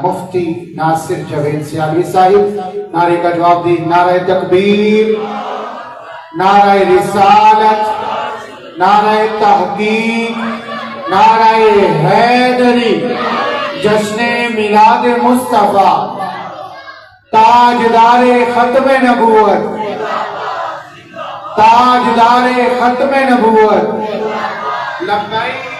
مفتی ناصر جاوید سیالوی صاحب نعرے کا جواب دی. نعرہ تکبیر، نعرہ رسالت، نعرہ تحقیق، نعرہ حیدری. جشن میلاد مصطفیٰ، تاجدار ختم نبوت، تاجدار ختم نبوت. لبیک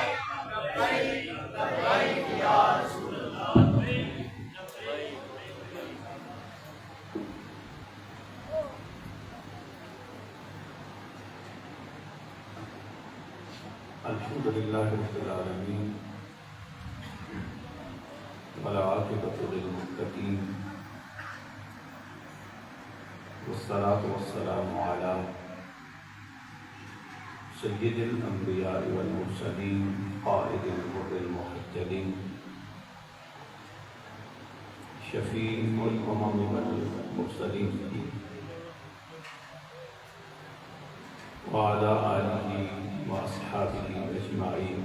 الحمدللہ رب العالمین والعاقبۃ للمتقین والصلاة والسلام علی سید الانبیاء والمرسلین قائد الغر المحجلین شفیع الامم والمرسلین وعلی آلہ واصحابہ اجمعین.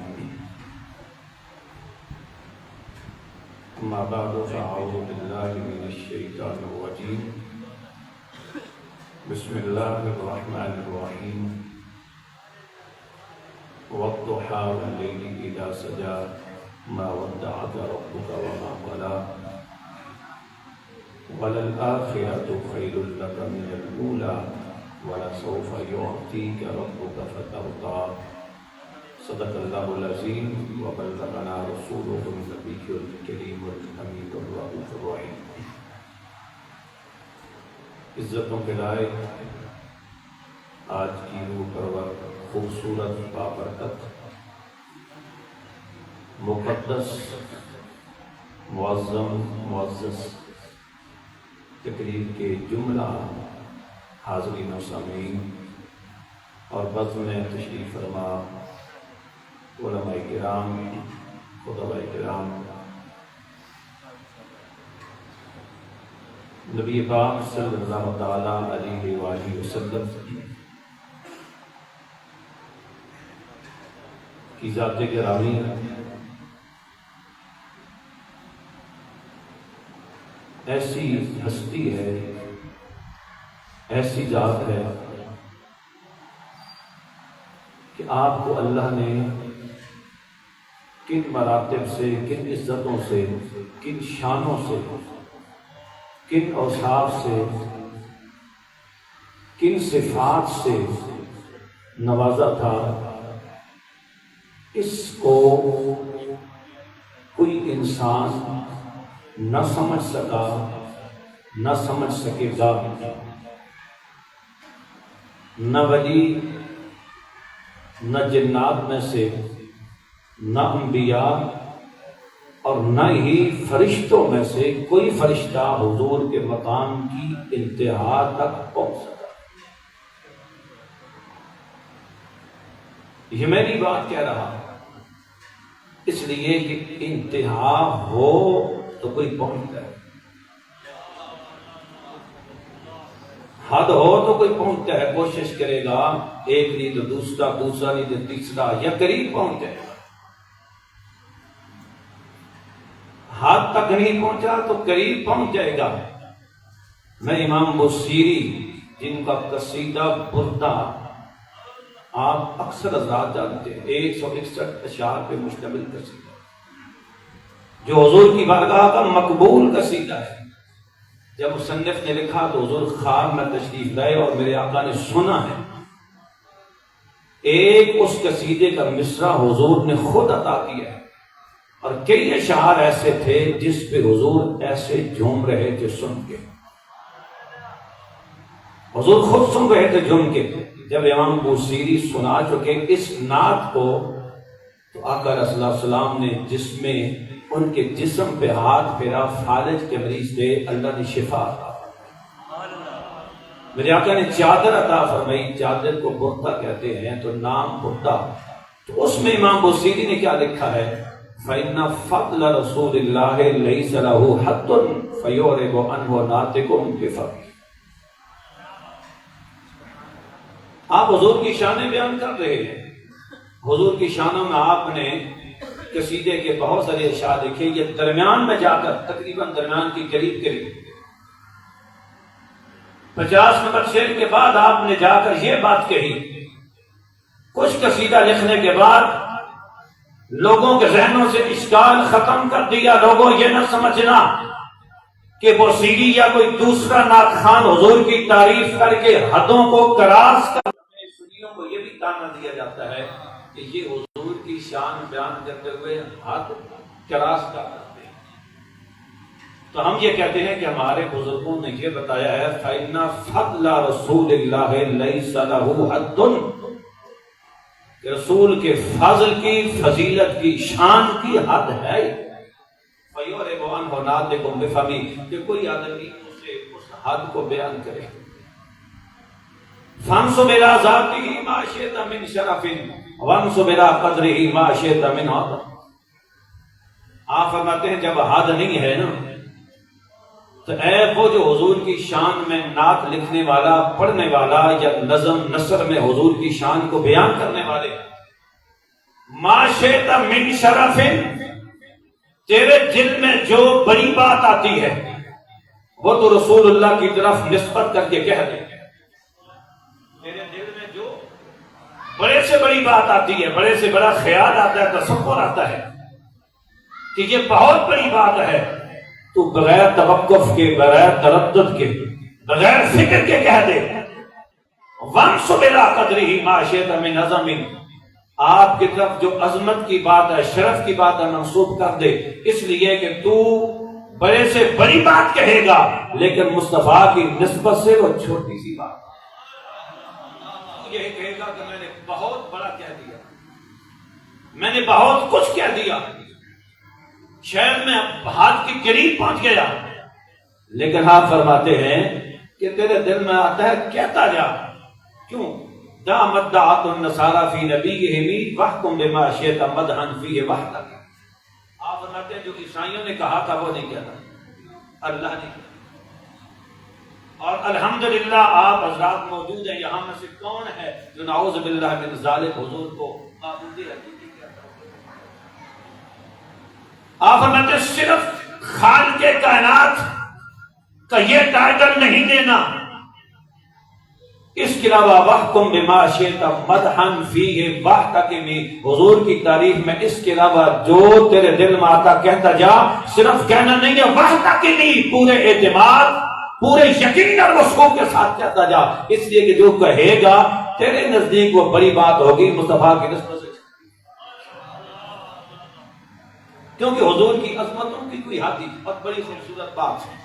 اما بعد فاعوذ باللہ من الشیطان الرجیم. بسم اللہ الرحمن الرحیم. والضحى والليل إذا سجى ما ودعك ربك وما قلى وللآخرة خير لك من الأولى ولسوف يعطيك ربك فترضى. صدق اللہ العظیم وبلغنا رسوله النبی الکریم الحمید الرؤوف الرحیم. عزتوں کے لائق آج کی روح پرور خوبصورت بابرکت مقدس معظم معزز تقریب کے جملہ حاضرین و سامعین اور بزم میں تشریف فرما علماء کرام، خطباء کرام، نبی پاک صلی اللہ تعالیٰ علیہ وآلہ وسلم کی ذات گرامی، ایسی ہستی ہے، ایسی ذات ہے کہ آپ کو اللہ نے کن مراتب سے، کن عزتوں سے، کن شانوں سے، کن اوصاف سے، کن صفات سے نوازا تھا، اس کو کوئی انسان نہ سمجھ سکا، نہ سمجھ سکے گا. نہ ولی، نہ جنات میں سے، نہ انبیاء اور نہ ہی فرشتوں میں سے کوئی فرشتہ حضور کے مقام کی انتہا تک پہنچ سکا. یہ میری بات کہہ رہا اس لیے کہ انتہا ہو تو کوئی پہنچتا ہے، حد ہو تو کوئی پہنچتا ہے، کوشش کرے گا ایک نہیں تو دوسرا، دوسرا نہیں تو تیسرا، یا قریب پہنچ جائے گا. حد تک نہیں پہنچا تو قریب پہنچ جائے گا. میں امام بصیری جن کا قصیدہ بردہ آپ اکثر حضرات جانتے ہیں، 161 اشعار پہ مشتمل قصیدہ جو حضور کی بارگاہ کا مقبول قصیدہ ہے. جب مصنف نے لکھا تو حضور خواب میں تشریف لائے اور میرے آقا نے سنا ہے. ایک اس قصیدے کا مصرع حضور نے خود عطا کیا ہے اور کئی اشعار ایسے تھے جس پہ حضور ایسے جھوم رہے تھے سن کے. حضور خود سن رہے تھے جھوم کے. جب امام بصیری سنا چکے اس نعت کو تو آقا صلی اللہ علیہ وسلم نے جس میں ان کے جسم پہ ہاتھ پھیرا، فالج کے مریض تھے، اللہ نے شفا عطا فرمائی. میرے آقا نے چادر عطا فرمائی. چادر کو بردہ کہتے ہیں تو نام بردہ. تو اس میں امام بصیری نے کیا لکھا ہے؟ فَإِنَّ فَضْلَ رَسُولِ اللَّهِ لَيْسَ لَهُ حَدٌّ فَيُعْرِضُ عَنْهُ نَاطِقٌ بِفَضْلِهِ. آپ حضور کی شانیں بیان کر رہے ہیں. حضور کی شانوں میں آپ نے قصیدے کے بہت سارے اشعار دیکھے، یہ درمیان میں جا کر تقریباً درمیان کی قریب 50 نمبر شعر کے بعد آپ نے جا کر یہ بات کہی، کچھ قصیدہ لکھنے کے بعد لوگوں کے ذہنوں سے اشکال ختم کر دیا۔ لوگوں یہ نہ سمجھنا کہ بوسیری یا کوئی دوسرا نعت خوان حضور کی تعریف کر کے حدوں کو کراس کر، سنیوں کو یہ بھی تانا دیا جاتا ہے کہ یہ حضور کی شان بیان کرتے ہوئے حد کراس کر کرتے ہیں۔ تو ہم یہ کہتے ہیں کہ ہمارے بزرگوں نے یہ بتایا ہے فَإِنَّ فَضْلَ رَسُولِ اللَّهِ لَيْسَ لَهُ حَدٌّ، کہ رسول کے فضل کی، فضیلت کی، شان کی حد ہے۔ فَيُعْرِضُ عَنْهُ نَاطِقٌ بِفَمِهِ، کہ کوئی آدمی اسے اس حد کو بیان کرے۔ فَانْسُبْ إِلَىٰ ذَاتِهِ مَا شِئْتَ مِنْ شَرَفٍ وَانْسُبْ إِلَىٰ قَدْرِهِ مَا شِئْتَ مِنْ عَظَمٍ۔ آپ فرماتے ہیں جب حد نہیں ہے نا تو اے وہ جو حضور کی شان میں نعت لکھنے والا، پڑھنے والا یا نظم نثر میں حضور کی شان کو بیان کرنے والے، ما شئت من شرف، تیرے دل میں جو بڑی بات آتی ہے وہ تو رسول اللہ کی طرف نسبت کر کے کہہ دے۔ تیرے دل میں جو بڑے سے بڑی بات آتی ہے، بڑے سے بڑا خیال آتا ہے، تصور آتا ہے کہ یہ بہت بڑی بات ہے، تو بغیر توقف کے، بغیر تردد کے، بغیر فکر کے کہہ دے وَانْسُبْ إِلَىٰ قَدْرِهِ مَا شِئْتَ مِنْ عَظَمٍ، آپ کی طرف جو عظمت کی بات ہے، شرف کی بات ہے، منسوب کر دے، اس لیے کہ تو بڑے سے بڑی بات کہے گا لیکن مصطفیٰ کی نسبت سے وہ چھوٹی سی بات یہ کہے گا کہ میں نے بہت بڑا کہہ دیا، میں نے بہت کچھ کہہ دیا، شہر میں حد کی قریب پہنچ گیا، لیکن آپ فرماتے ہیں کہ تیرے دل میں آتا ہے کہتا جا، کیوں؟ دامت دعات النصارى فی نبیہم واحکم بما شئت مدحا فیہ وحدک۔ آپ فرماتے ہیں جو عیسائیوں نے کہا تھا وہ نہیں کہتا، اللہ نے کہا۔ اور الحمدللہ آپ حضرات موجود ہیں یہاں میں سے کون ہے جو نعوذ باللہ من ذالک حضور کو معبود حقیقی کہتا ہے؟ آپ فرماتے ہیں صرف خالق کائنات کا یہ ٹائٹل نہیں دینا، اس کے علاوہ وحکم بما شئت مدحا فیہ وحدک، حضور کی تعریف میں اس کے علاوہ جو تیرے دل میں آتا کہتا جا، صرف کہنا نہیں ہے، وحدک پورے اعتماد، پورے یقین اور وثوق کے ساتھ کہتا جا، اس لیے کہ جو کہے گا تیرے نزدیک وہ بڑی بات ہوگی مصطفیٰ کی نسبت سے، کیونکہ حضور کی عظمتوں کی کوئی حد نہیں۔ اور بڑی خوبصورت بات ہے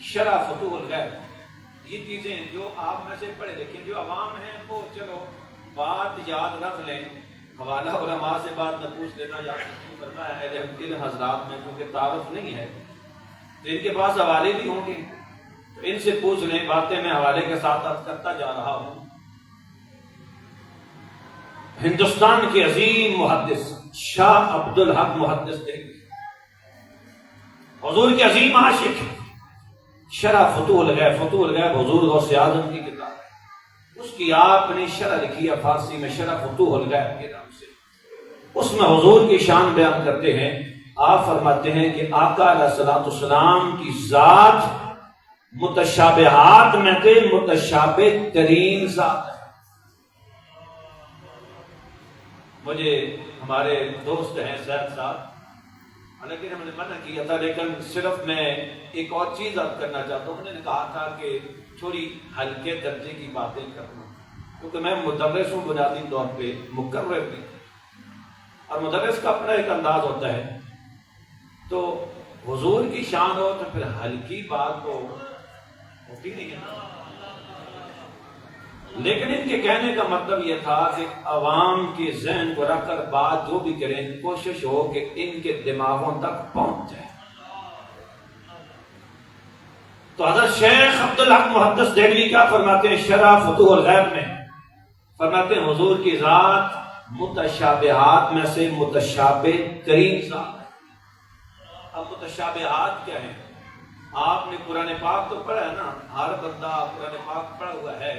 شرح فتوح الغیب، یہ چیزیں جو آپ میں سے پڑھے لیکن جو عوام ہیں وہ چلو بات یاد رکھ لیں، حوالہ علماء سے بات نہ پوچھ لینا یا کرنا ہے اہل حضرات میں، کیونکہ تعارف نہیں ہے تو ان کے پاس حوالے بھی ہوں گے، تو ان سے پوچھ لیں، باتیں میں حوالے کے ساتھ عرض کرتا جا رہا ہوں۔ ہندوستان کے عظیم محدث شاہ عبدالحق محدث تھے، حضور کے عظیم عاشق، شرح فتوح الغیب، فتوح الغیب حضور غوث اعظم کی کتاب ہے، اس کی آپ نے شرح لکھی ہے فارسی میں، شرح فتوح الغیب کے نام سے، اس میں حضور کی شان بیان کرتے ہیں۔ آپ فرماتے ہیں کہ آقا علیہ الصلوۃ والسلام کی ذات متشابہات میں سے متشابہ ترین ذات ہے۔ مجھے ہمارے دوست ہیں سید صاحب، حالانکہ ہم نے منع کیا تھا لیکن صرف میں ایک اور چیز عرض کرنا چاہتا ہوں، انہوں نے کہا تھا کہ تھوڑی ہلکے درجے کی باتیں کرنا، کیونکہ میں مدرس ہوں بنیادی طور پہ، مقرر بھی، اور مدرس کا اپنا ایک انداز ہوتا ہے، تو حضور کی شان ہو تو پھر ہلکی بات تو ہوتی نہیں ہے، لیکن ان کے کہنے کا مطلب یہ تھا کہ عوام کے ذہن کو رکھ کر بات جو بھی کریں کوشش ہو کہ ان کے دماغوں تک پہنچ جائے۔ تو حضرت شیخ عبدالحق محدث دہلوی کیا فرماتے ہیں شرح فتوح الغیب میں؟ فرماتے ہیں حضور کی ذات متشابہات میں سے متشابہ ترین ذات ہے۔ اب متشابہات کیا ہیں؟ آپ نے قرآن پاک تو پڑھا ہے نا، ہر بندہ قرآن پاک پڑھا ہوا ہے۔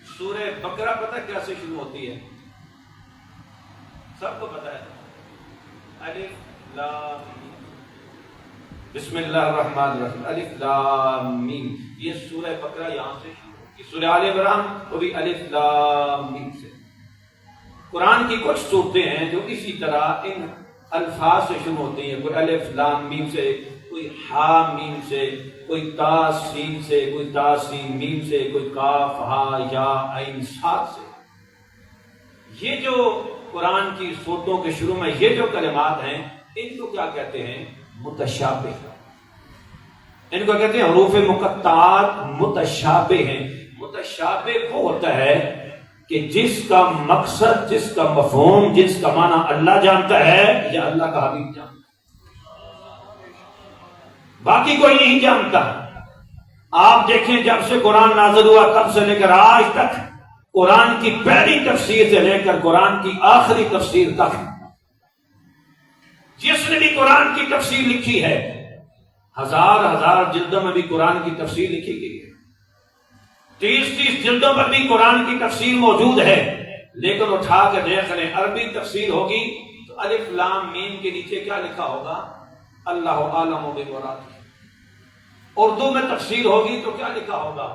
سورہ بقرہ پتہ کیسے شروع ہوتی ہے؟ سب کو پتہ ہے، الف لام میم۔ بسم اللہ الرحمن الرحیم، الف لام میم۔ یہ سورہ بقرہ یہاں سے شروع ہوگی، سورہ آل عمران وہ بھی الف لام میم سے۔ قرآن کی کچھ صورتیں ہیں جو اسی طرح ان الفاظ سے شروع ہوتی ہیں، کوئی الف لام میم سے، کوئی ہا میم سے، کوئی تا سین سے، کوئی تا سین میم سے، کوئی کاف ہا یا عین صاد سے۔ یہ جو قرآن کی صورتوں کے شروع میں یہ جو کلمات ہیں ان کو کیا کہتے ہیں؟ متشابہ۔ ان کو کہتے ہیں حروف مقطعات متشابہ ہیں۔ متشابہ وہ ہوتا ہے کہ جس کا مقصد، جس کا مفہوم، جس کا معنی اللہ جانتا ہے یا اللہ کا حبیب جانتا ہے، باقی کوئی نہیں جانتا۔ آپ دیکھیں جب سے قرآن نازل ہوا تب سے لے کر آج تک قرآن کی پہلی تفسیر سے لے کر قرآن کی آخری تفسیر تک جس نے بھی قرآن کی تفسیر لکھی ہے، ہزار جلدوں میں بھی قرآن کی تفسیر لکھی گئی ہے، 30 جلدوں پر بھی قرآن کی تفسیر موجود ہے، لیکن اٹھا کے دیکھ لیں عربی تفسیر ہوگی تو الف لام میم کے نیچے کیا لکھا ہوگا؟ اللہ عالم بمرادہ۔ اردو میں تفسیر ہوگی تو کیا لکھا ہوگا؟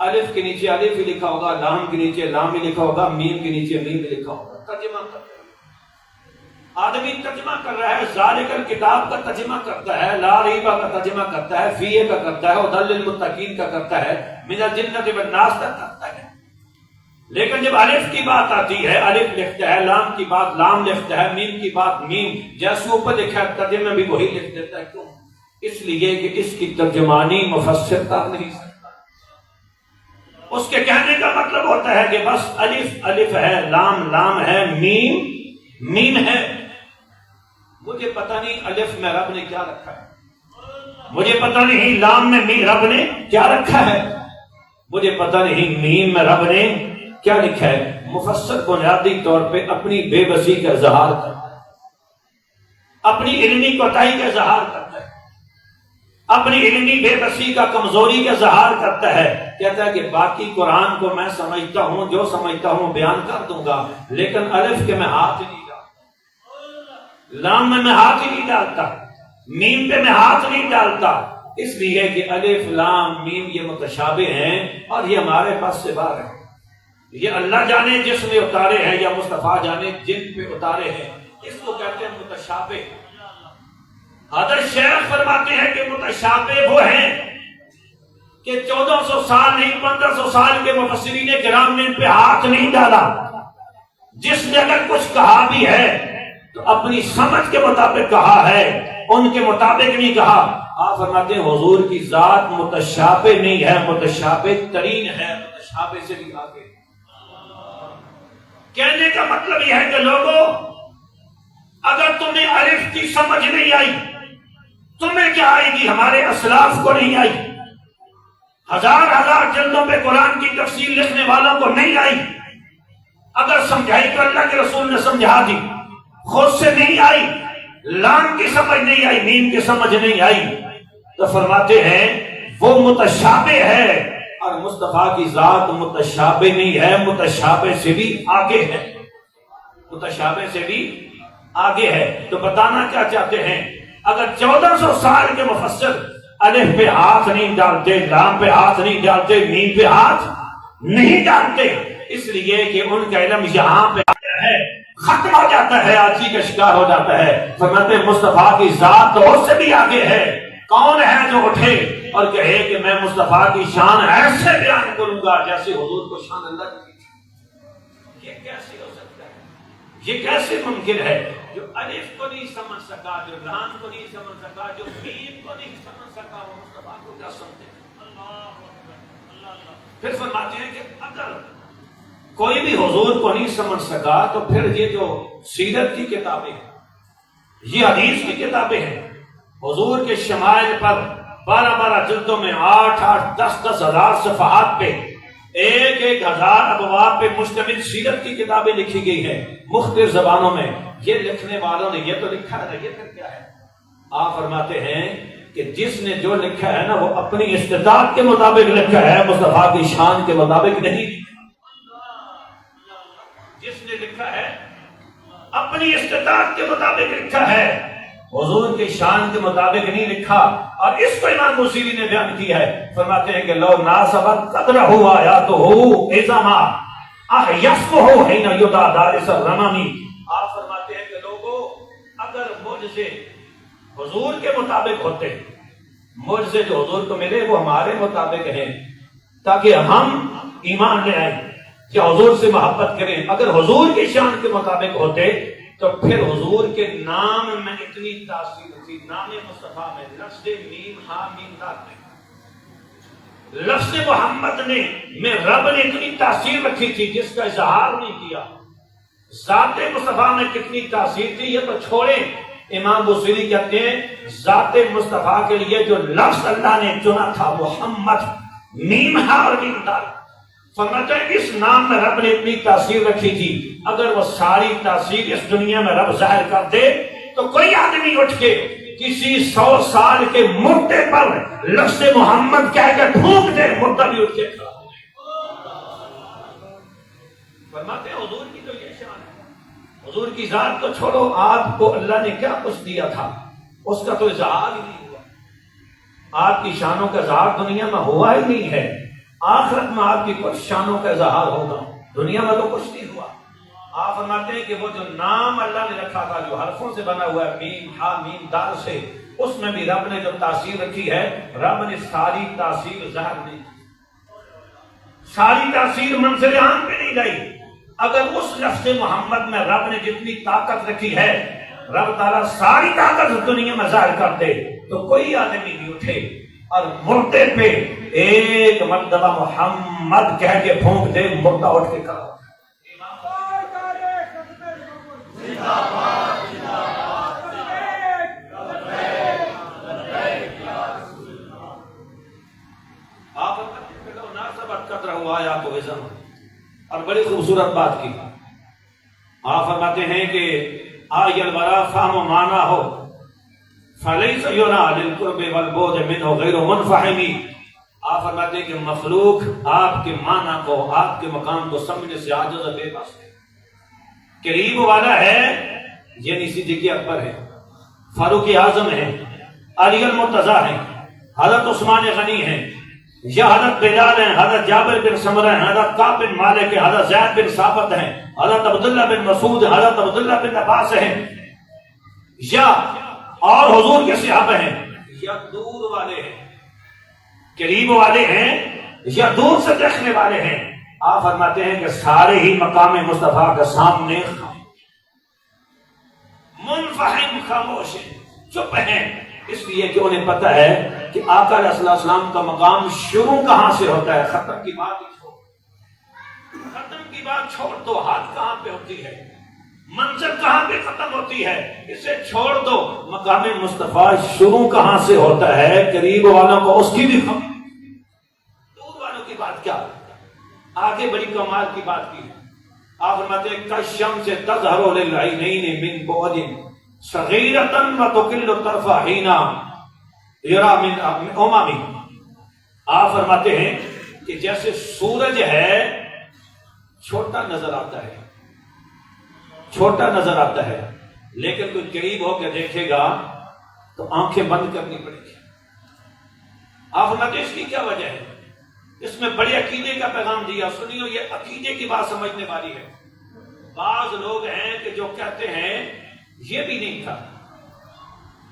الف کے نیچے الف ہی لکھا ہوگا، لام کے نیچے لام ہی لکھا ہوگا، میم کے نیچے میم ہی لکھا ہوگا۔ ترجمہ کر رہا ہے آدمی، ترجمہ کر رہا ہے، ذالک الکتاب کا ترجمہ کرتا ہے، لا ریب کا ترجمہ کرتا ہے، فیہ کا کرتا ہے، ہدی للمتقین کا کرتا ہے، من الجنۃ والناس تک کرتا ہے۔ لیکن جب الف کی بات آتی ہے الف لکھتا ہے، لام کی بات لام لکھتا ہے، میم کی بات میم، جیسے اوپر لکھا ہے ترجمہ بھی وہی لکھ دیتا ہے۔ کیوں؟ اس لیے کہ اس کی ترجمانی مفسر کر نہیں سکتا۔ اس کے کہنے کا مطلب ہوتا ہے کہ بس الف الف ہے، لام لام ہے، میم میم ہے۔ مجھے پتہ نہیں الف میں رب نے کیا رکھا ہے، مجھے پتہ نہیں لام میں رب نے کیا رکھا ہے، مجھے پتہ نہیں میم میں رب نے کیا لکھا ہے۔ مفسر بنیادی طور پہ اپنی بے بسی کا اظہار کرتا ہے، اپنی علمی کوتاہی کا اظہار کرتا ہے، اپنی علمی بے بسی کا کمزوری کا اظہار کرتا ہے۔ کہتا ہے کہ باقی قرآن کو میں سمجھتا ہوں، جو سمجھتا ہوں بیان کر دوں گا، لیکن الف کے میں ہاتھ نہیں ڈالتا، لام میں ہاتھ ہی نہیں ڈالتا، میم پہ میں ہاتھ نہیں ڈالتا، اس لیے کہ الف لام میم یہ متشابہ ہیں اور یہ ہمارے پاس سے باہر ہیں۔ یہ اللہ جانے جس میں اتارے ہیں یا مصطفیٰ جانے جن پہ اتارے ہیں، اس کو کہتے ہیں متشابہ۔ حضرت شیخ فرماتے ہیں کہ متشابہ وہ ہیں کہ 1400 سال نہیں 1500 سال کے مفسرین کرام نے ان پہ ہاتھ نہیں ڈالا۔ جس نے اگر کچھ کہا بھی ہے تو اپنی سمجھ کے مطابق کہا ہے، ان کے مطابق نہیں کہا۔ آپ فرماتے ہیں حضور کی ذات متشابہ نہیں ہے، متشابہ ترین ہے، متشابہ سے بھی آگے۔ کہنے کا مطلب یہ ہے کہ لوگوں، اگر تمہیں الف کی سمجھ نہیں آئی تمہیں کیا آئے گی؟ ہمارے اسلاف کو نہیں آئی، ہزار جلدوں پہ قرآن کی تفسیر لکھنے والوں کو نہیں آئی۔ اگر سمجھائی تو اللہ کے رسول نے سمجھا دی، خود سے نہیں آئی، لام کی سمجھ نہیں آئی، میم کی سمجھ نہیں آئی، تو فرماتے ہیں وہ متشابہ ہے، اور مصطفیٰ کی ذات متشابہ نہیں ہے، متشابہ سے بھی آگے ہے، متشابہ سے بھی آگے ہے۔ تو بتانا کیا چاہتے ہیں؟ اگر 1400 سال کے مفسر الف پہ ہاتھ نہیں ڈالتے، لام پہ ہاتھ نہیں ڈالتے، میم پہ ہاتھ نہیں ڈالتے، اس لیے کہ ان کا علم یہاں پہ آتا ہے، ختم ہو جاتا ہے، آجزی کا شکار ہو جاتا ہے۔ فرماتے ہیں مصطفیٰ کی ذات تو اس سے بھی آگے ہے۔ کون ہے جو اٹھے اور کہے کہ میں مصطفیٰ کی شان ایسے بیان کروں گا جیسے حضور کو شان اللہ کی تھی؟ یہ کیسے ہو سکتا ہے؟ یہ کیسے ممکن ہے؟ جو الف کو نہیں سمجھ سکا، جو لام کو نہیں سمجھ سکا، جو میم کو نہیں سمجھ سکا، وہ مصطفیٰ کو کیا سمجھے؟ پھر فرماتے ہیں کہ اگر کوئی بھی حضور کو نہیں سمجھ سکا تو پھر یہ جو سیرت کی کتابیں ہیں، یہ حدیث کی کتابیں ہیں، حضور کے شمائل پر 12 جلدوں میں 8 10 ہزار صفحات پہ 1000 ابواب پہ مشتمل سیرت کی کتابیں لکھی گئی ہیں مختلف زبانوں میں۔ یہ لکھنے والوں نے یہ تو لکھا ہے، یہ پھر کیا ہے؟ آپ فرماتے ہیں کہ جس نے جو لکھا ہے نا وہ اپنی استطاعت کے مطابق لکھا ہے، مصطفیٰ کی شان کے مطابق نہیں۔ جس نے لکھا ہے اپنی استطاعت کے مطابق لکھا ہے، حضور کی شان کے مطابق نہیں لکھا. اور اس کو امام بوصیری نے بیان کیا ہے، فرماتے ہیں کہ لو ناسبت قدرہ آیاتہ اذا ما احیسمہ حین یدعی دارس الرممی. آپ فرماتے ہیں کہ لوگوں اگر معجزے حضور کے مطابق ہوتے، معجزے جو حضور کو ملے وہ ہمارے مطابق ہیں تاکہ ہم ایمان لے آئیں یا حضور سے محبت کریں، اگر حضور کی شان کے مطابق ہوتے تو پھر حضور کے نام میں اتنی تاثیر تھی، نام مصطفیٰ میں لفظ میم ہا میم دال میں، لفظ محمد میں رب نے اتنی تاثیر رکھی تھی جس کا اظہار نہیں کیا. ذات مصطفیٰ میں کتنی تاثیر تھی یہ تو چھوڑیں. امام بوصیری کہتے ہیں ذات مصطفیٰ کے لیے جو لفظ اللہ نے چنا تھا محمد، میم ہا اور میم دال، فرماتا ہے اس نام میں رب نے اتنی تاثیر رکھی تھی، اگر وہ ساری تاثیر اس دنیا میں رب ظاہر کر دے تو کوئی آدمی اٹھ کے کسی 100 سال کے مردے پر لفظ محمد کہہ کے پھونک دے، مردہ بھی اٹھ کے کھڑا ہو جائے. فرماتے ہیں حضور کی تو یہ شان ہے. حضور کی ذات کو چھوڑو، آپ کو اللہ نے کیا کچھ دیا تھا اس کا تو اظہار ہی نہیں ہوا. آپ کی شانوں کا اظہار دنیا میں ہوا ہی نہیں ہے. آخرت میں آپ کی کچھ شانوں کا اظہار ہوگا، دنیا میں تو کچھ نہیں ہوا. آپ فرماتے ہیں کہ وہ جو نام اللہ نے رکھا تھا جو حرفوں سے بنا ہوا ہے، میم ہا میم دال سے، اس میں بھی رب نے جو تاثیر رکھی ہے، رب نے ساری تاثیر ظاہر نہیں کی، ساری تاثیر منظر عام پہ نہیں لائی. اگر اس لفظ محمد میں رب نے جتنی طاقت رکھی ہے، رب تعالیٰ ساری طاقت دنیا میں ظاہر کر دے تو کوئی آدمی بھی اٹھے اور مردے پہ ایک مرتبہ محمد کہہ کے پھونک دے، مردہ اٹھ کے کھڑا. اور بڑی خوبصورت بات کی. آپ فرماتے ہیں کہ آئی الورا فہم و معنی ہو فلیس یرا للقرب والبعد منہ غیر منفہمی. آپ فرماتے ہیں کہ مخلوق آپ کے معنی کو، آپ کے مقام کو سمجھنے سے عاجز بے بس ہے. قریب والا ہے یعنی صدیق اکبر ہے، فاروق اعظم ہے، علی المرتضیٰ ہے، حضرت عثمان غنی ہے، یا حضرت بلال ہیں، حضرت جابر بن سمرہ ہیں، حضرت کعب بن مالک ہیں، حضرت زید بن ثابت ہیں، حضرت عبداللہ بن مسعود ہیں، حضرت عبداللہ بن عباس ہیں، یا اور حضور کے صحابہ ہیں، یا دور والے ہیں، قریب والے ہیں یا دور سے دیکھنے والے ہیں. آپ فرماتے ہیں کہ سارے ہی مقام مصطفیٰ کے سامنے منفہم خاموش ہیں، چپ ہیں، اس لیے کہ انہیں پتہ ہے کہ آقا علیہ السلام کا مقام شروع کہاں سے ہوتا ہے. ختم کی بات ہی چھوڑ، ختم کی بات چھوڑ دو، ہاتھ کہاں پہ ہوتی ہے، منزل کہاں پہ ختم ہوتی ہے، اسے چھوڑ دو. مقام مصطفیٰ شروع کہاں سے ہوتا ہے، قریب والوں کو اس کی بھی خبر، دور والوں کی بات کیا. آگے بڑی کمال کی بات کی. آپ فرماتے ہیں کالشمس تظہر للعینین من بعد صغیرۃ وتقل الطرف حین یرا من امامی. آپ فرماتے ہیں کہ جیسے سورج ہے چھوٹا نظر آتا ہے، چھوٹا نظر آتا ہے، لیکن کوئی قریب ہو کے دیکھے گا تو آنکھیں بند کرنی پڑے گی. آپ فرماتے ہیں اس کی کیا وجہ ہے؟ اس میں بڑے عقیدے کا پیغام دیا. سنیو، یہ عقیدے کی بات سمجھنے والی ہے. بعض لوگ ہیں کہ جو کہتے ہیں یہ بھی نہیں تھا،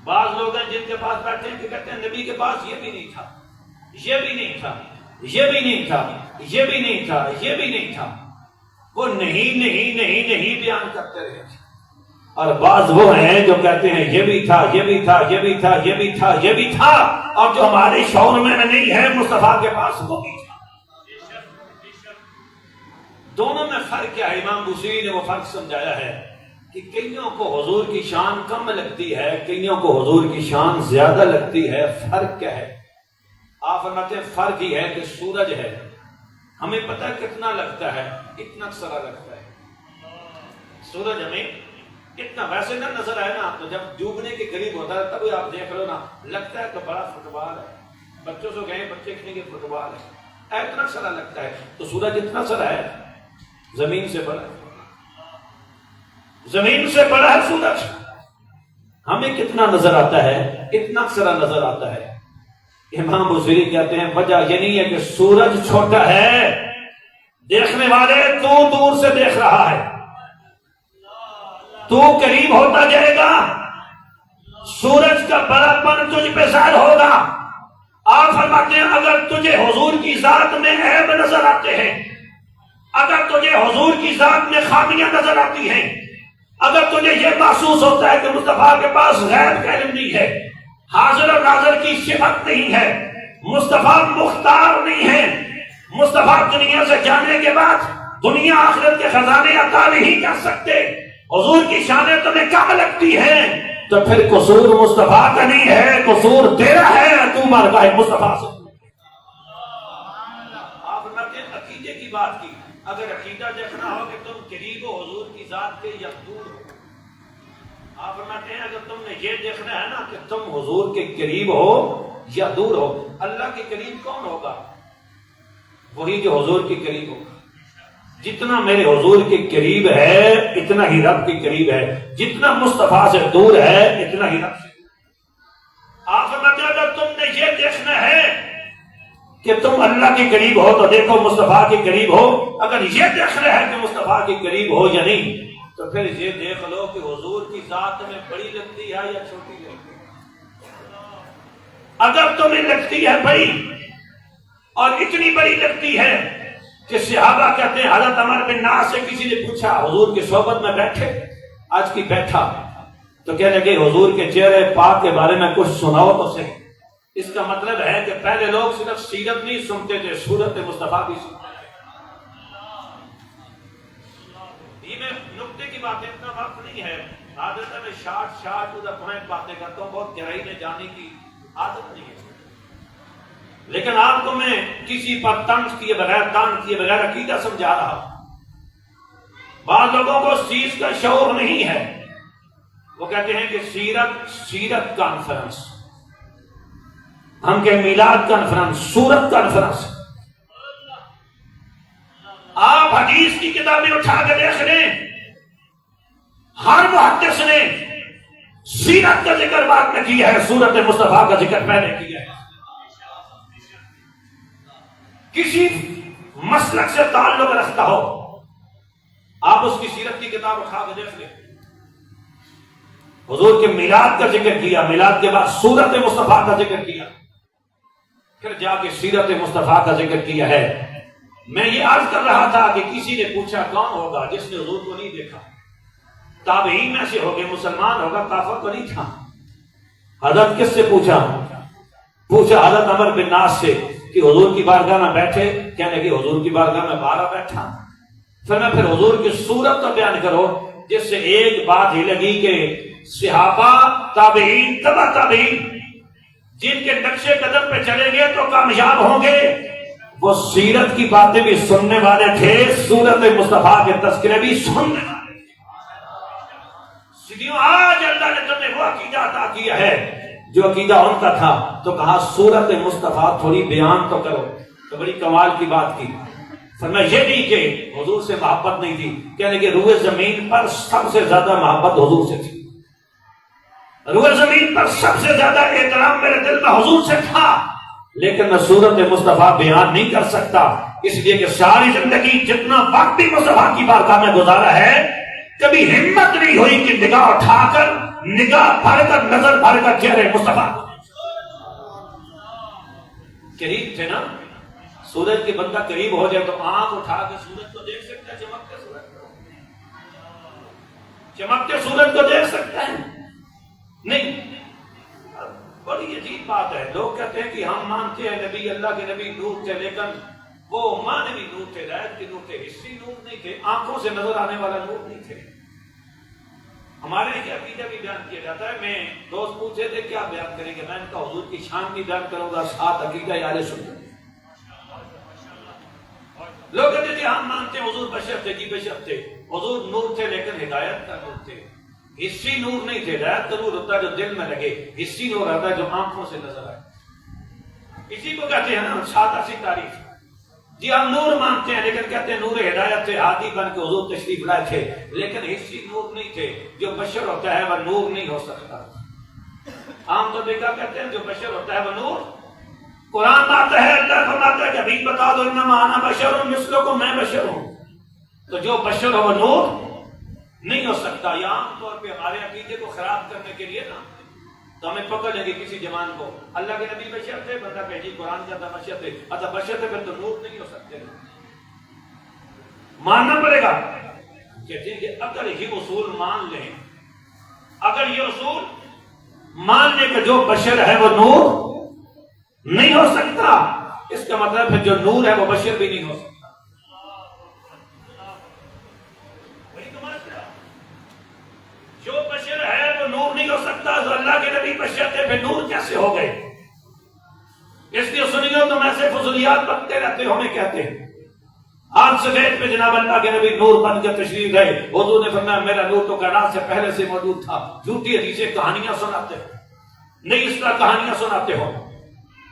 بعض لوگ ہیں جن کے پاس بیٹھے ہیں کہ کہتے ہیں نبی کے پاس یہ بھی نہیں تھا، یہ بھی نہیں تھا، یہ بھی نہیں تھا، یہ بھی نہیں تھا، یہ بھی نہیں تھا. وہ نہیں نہیں نہیں نہیں بیان کرتے رہے. اور بعض وہ ہیں جو کہتے ہیں یہ بھی تھا، یہ بھی تھا، یہ بھی تھا، یہ بھی تھا، یہ بھی تھا، اور جو ہمارے شعور میں نہیں ہے مصطفیٰ کے پاس وہ بھی تھا. دونوں میں فرق کیا ہے؟ امام بوصیری نے وہ فرق سمجھایا ہے کہ کئیوں کو حضور کی شان کم لگتی ہے، کئیوں کو حضور کی شان زیادہ لگتی ہے. فرق کیا ہے؟ آپ فرماتے ہیں فرق ہی ہے کہ سورج ہے، ہمیں پتہ کتنا لگتا ہے، اتنا سارا لگتا ہے. سورج ہمیں اتنا ویسے نہ نظر آئے نا، تو جب ڈوبنے کے قریب ہوتا ہے تب آپ دیکھ لو نا، لگتا ہے تو بڑا فٹ بال ہے. بچوں سے کہیں بچے کہیں گے فٹ بال ہے، اتنا سارا لگتا ہے. تو سورج اتنا سارا ہے، زمین سے بڑا ہے. زمین سے بڑا ہے سورج. ہمیں کتنا نظر آتا ہے؟ اتنا سرا نظر آتا ہے. امام بصیری کہتے ہیں وجہ یہ نہیں ہے کہ سورج چھوٹا ہے، دیکھنے والے تو دور سے دیکھ رہا ہے، تو قریب ہوتا جائے گا، سورج کا بڑا پن تجھ پہ ظاہر ہوگا. آپ فرماتے ہیں اگر تجھے حضور کی ذات میں عیب نظر آتے ہیں، اگر تجھے حضور کی ذات میں خامیاں نظر آتی ہیں، اگر تجھے یہ محسوس ہوتا ہے کہ مصطفیٰ کے پاس غیب کا علم نہیں ہے، حاضر اور ناظر کی صفت نہیں ہے، مصطفیٰ مختار نہیں ہے، مصطفیٰ دنیا سے جانے کے بعد دنیا آخرت کے خزانے عطا نہیں کر سکتے، حضور کی شانیں تمہیں کم لگتی ہیں، تو پھر قصور مصطفیٰ کا نہیں ہے، قصور تیرا ہے، تو بارگاہ مصطفیٰ سے. آپ نے عقیدے کی بات کی. اگر عقیدہ دیکھنا ہو کہ تم قریب ہو حضور کی ذات کے یا دور ہو، آپ فرماتے ہیں اگر تم نے یہ دیکھنا ہے نا کہ تم حضور کے قریب ہو یا دور ہو، اللہ کے قریب کون ہوگا؟ وہی جو حضور کے قریب ہوگا. جتنا میرے حضور کے قریب ہے اتنا ہی رب کے قریب ہے، جتنا مصطفیٰ سے دور ہے اتنا ہی رب سے. آپ فرماتے ہیں اگر تم نے یہ دیکھنا ہے کہ تم اللہ کے قریب ہو تو دیکھو مصطفیٰ کے قریب ہو، اگر یہ دیکھنا ہے کہ مصطفیٰ کے قریب ہو یا نہیں تو پھر یہ دیکھ لو کہ حضور کی ذات میں بڑی لگتی ہے یا چھوٹی لگتی ہے. اگر تمہیں لگتی ہے بڑی اور اتنی بڑی لگتی ہے کہ صحابہ کہتے ہیں حضرت عمر بن ناس سے کسی نے پوچھا حضور کی صحبت میں بیٹھے، آج کی بیٹھا، تو کہنے لگے حضور کے چہرے پاک کے بارے میں کچھ سناؤ تو صحیح. اس کا مطلب ہے کہ پہلے لوگ صرف سیرت نہیں سنتے تھے، صورت مصطفیٰ بھی سنتے تھے. یہ میں نقطے کی بات ہے، اتنا وقت نہیں ہے، عادت میں شارٹ ٹو دا پوائنٹ باتیں کرتا ہوں، بہت گہرائی میں جانے کی عادت نہیں ہے. لیکن آپ کو میں کسی پر طنز کیے بغیر عقیدہ سمجھا رہا ہوں. بعض لوگوں کو اس چیز کا شعور نہیں ہے، وہ کہتے ہیں کہ سیرت کانفرنس، ہم کہ میلاد کانفرنس، سورت کانفرنس. آپ حدیث کی کتابیں اٹھا کے دیکھ لیں، ہر محدث نے سیرت کا ذکر بعد میں کیا ہے، سورت مصطفیٰ کا ذکر پہلے کیا ہے. کسی مسلک سے تعلق رکھتا ہو آپ اس کی سیرت کی کتاب اٹھا کے دیکھ لیں. حضور کے میلاد کا ذکر کیا، میلاد کے بعد سورت مصطفیٰ کا ذکر کیا، پھر جا کے سیرت مصطفیٰ کا ذکر کیا ہے. میں یہ عرض کر رہا تھا کہ کسی نے پوچھا کون ہوگا جس نے حضور کو نہیں دیکھا؟ تابعین میں سے ہوگے، مسلمان ہوگا، کافر تو نہیں تھا. حضرت کس سے پوچھا حضرت عمر بن ناس سے کہ حضور کی بارگاہ میں بیٹھے، کہنے لگے حضور کی بارگاہ میں بارہ بیٹھا. پھر حضور کی صورت کا بیان کرو جس سے ایک بات ہی لگی کہ صحابہ، تابعین، تبع تابعین جن کے نقشے قدم پہ چلیں گے تو کامیاب ہوں گے، وہ سیرت کی باتیں بھی سننے والے تھے، سورت مصطفیٰ کے تذکرے بھی سننے والے تھے. آج اللہ نے تمہیں وہ عقیدہ عطا کیا ہے جو عقیدہ ان کا تھا، تو کہا سورت مصطفیٰ تھوڑی بیان تو کرو. تو بڑی کمال کی بات کی. فرمایا یہ نہیں کہ حضور سے محبت نہیں تھی، کہنے کہ روئے زمین پر سب سے زیادہ محبت حضور سے تھی، روئے زمین پر سب سے زیادہ احترام میرے دل میں حضور سے تھا، لیکن میں سورت مصطفیٰ بیان نہیں کر سکتا، اس لیے کہ ساری زندگی جتنا وقت بھی مصطفیٰ کی بارگاہ میں گزارا ہے، کبھی ہمت نہیں ہوئی کہ نگاہ اٹھا کر، نگاہ بھر کر، نظر بھر کر چہرے مصطفیٰ قریب تھے نا. سورج کے بندہ قریب ہو جائے تو آنکھ اٹھا کے سورج کو دیکھ سکتا ہے، چمکتے سورج کو دیکھ سکتا ہے نہیں. بڑی عجیب بات ہے، لوگ کہتے ہیں کہ ہم مانتے ہیں نبی، اللہ کے نبی نور تھے، لیکن وہ مانوی نور تھے، رائت کے نور تھے، حصی نور نہیں تھے، آنکھوں سے نظر آنے والا نور نہیں تھے. ہمارے لیے عقیدہ بھی بیان کیا جاتا ہے. میں دوست پوچھے تھے کیا بیان کریں گے، میں ان کا حضور کی شان بھی بیان کروں گا، ساتھ عقیدہ یار سنو. لوگ کہتے تھے ہم مانتے ہیں حضور بشر تھے، جی بشر تھے، حضور نور تھے لیکن ہدایت کا نور تھے، حصی نور نہیں تھے. ہدایت کا نور ہوتا ہے جو دل میں لگے، حصی نور ہوتا ہے جو آنکھوں سے نظر آئے. اسی کو کہتے ہیں نا سادہ سی تعریف. جی ہم نور مانتے ہیں لیکن کہتے ہیں نور ہدایت سے ہادی بن کے حضور تشریف لائے تھے، لیکن حصی نور نہیں تھے. جو بشر ہوتا ہے وہ نور نہیں ہو سکتا. عام طور پہ کیا کہتے ہیں جو بشر ہوتا ہے وہ نور. قرآن آتا ہے، اللہ فرماتا ہے کہ ابھی بتا دو انما انا بشر ہوں، مثلکم، میں بشر ہوں. تو جو بشر ہو وہ نور نہیں ہو سکتا. یہ عام طور پہ ہمارے عقیدے کو خراب کرنے کے لیے نا تو ہمیں پکڑ لیں گے کسی جوان کو، اللہ کے نبی بشر تھے، بندہ کہ جی قرآن کا تھا بشر تھے، اچھا بشر تھے پھر تو نور نہیں ہو سکتے. ماننا پڑے گا کہ اگر یہ اصول مان لیں، اگر یہ اصول مان لیں کہ جو بشر ہے وہ نور نہیں ہو سکتا، اس کا مطلب ہے جو نور ہے وہ بشر بھی نہیں ہو سکتا. جو بشر ہے وہ نور نہیں ہو سکتا، تو اللہ کے نبی بشر تھے پھر نور کیسے ہو گئے؟ اس لیے سنیے تو میں سے فضولیات بنتے رہتے ہو، ہمیں کہتے ہیں آج سفید پہ جناب اللہ کے نبی نور بن کے تشریف گئے. حضور نے فرمایا میرا نور تو کائنات سے پہلے سے موجود تھا. جھوٹی حدیثیں کہانیاں سناتے ہو، نہیں اس طرح کہانیاں سناتے ہو.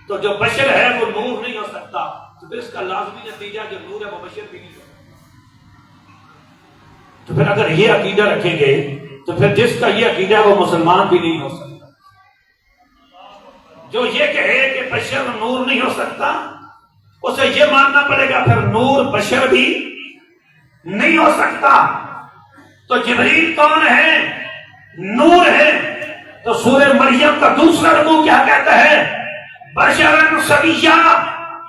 تو جو بشر ہے وہ نور نہیں ہو سکتا، تو پھر اس کا لازمی نتیجہ جو نور ہے وہ بشر بھی نہیں ہو سکتا. تو پھر اگر یہ عقیدہ رکھیں گے تو پھر جس کا یہ عقیدہ ہے وہ مسلمان بھی نہیں ہو سکتا. جو یہ کہے کہ بشر نور نہیں ہو سکتا، اسے یہ ماننا پڑے گا پھر نور بشر بھی نہیں ہو سکتا. تو جبریل کون ہے؟ نور ہے. تو سورہ مریم کا دوسرا رکوع کیا کہتا ہے؟ بشرن سویہ،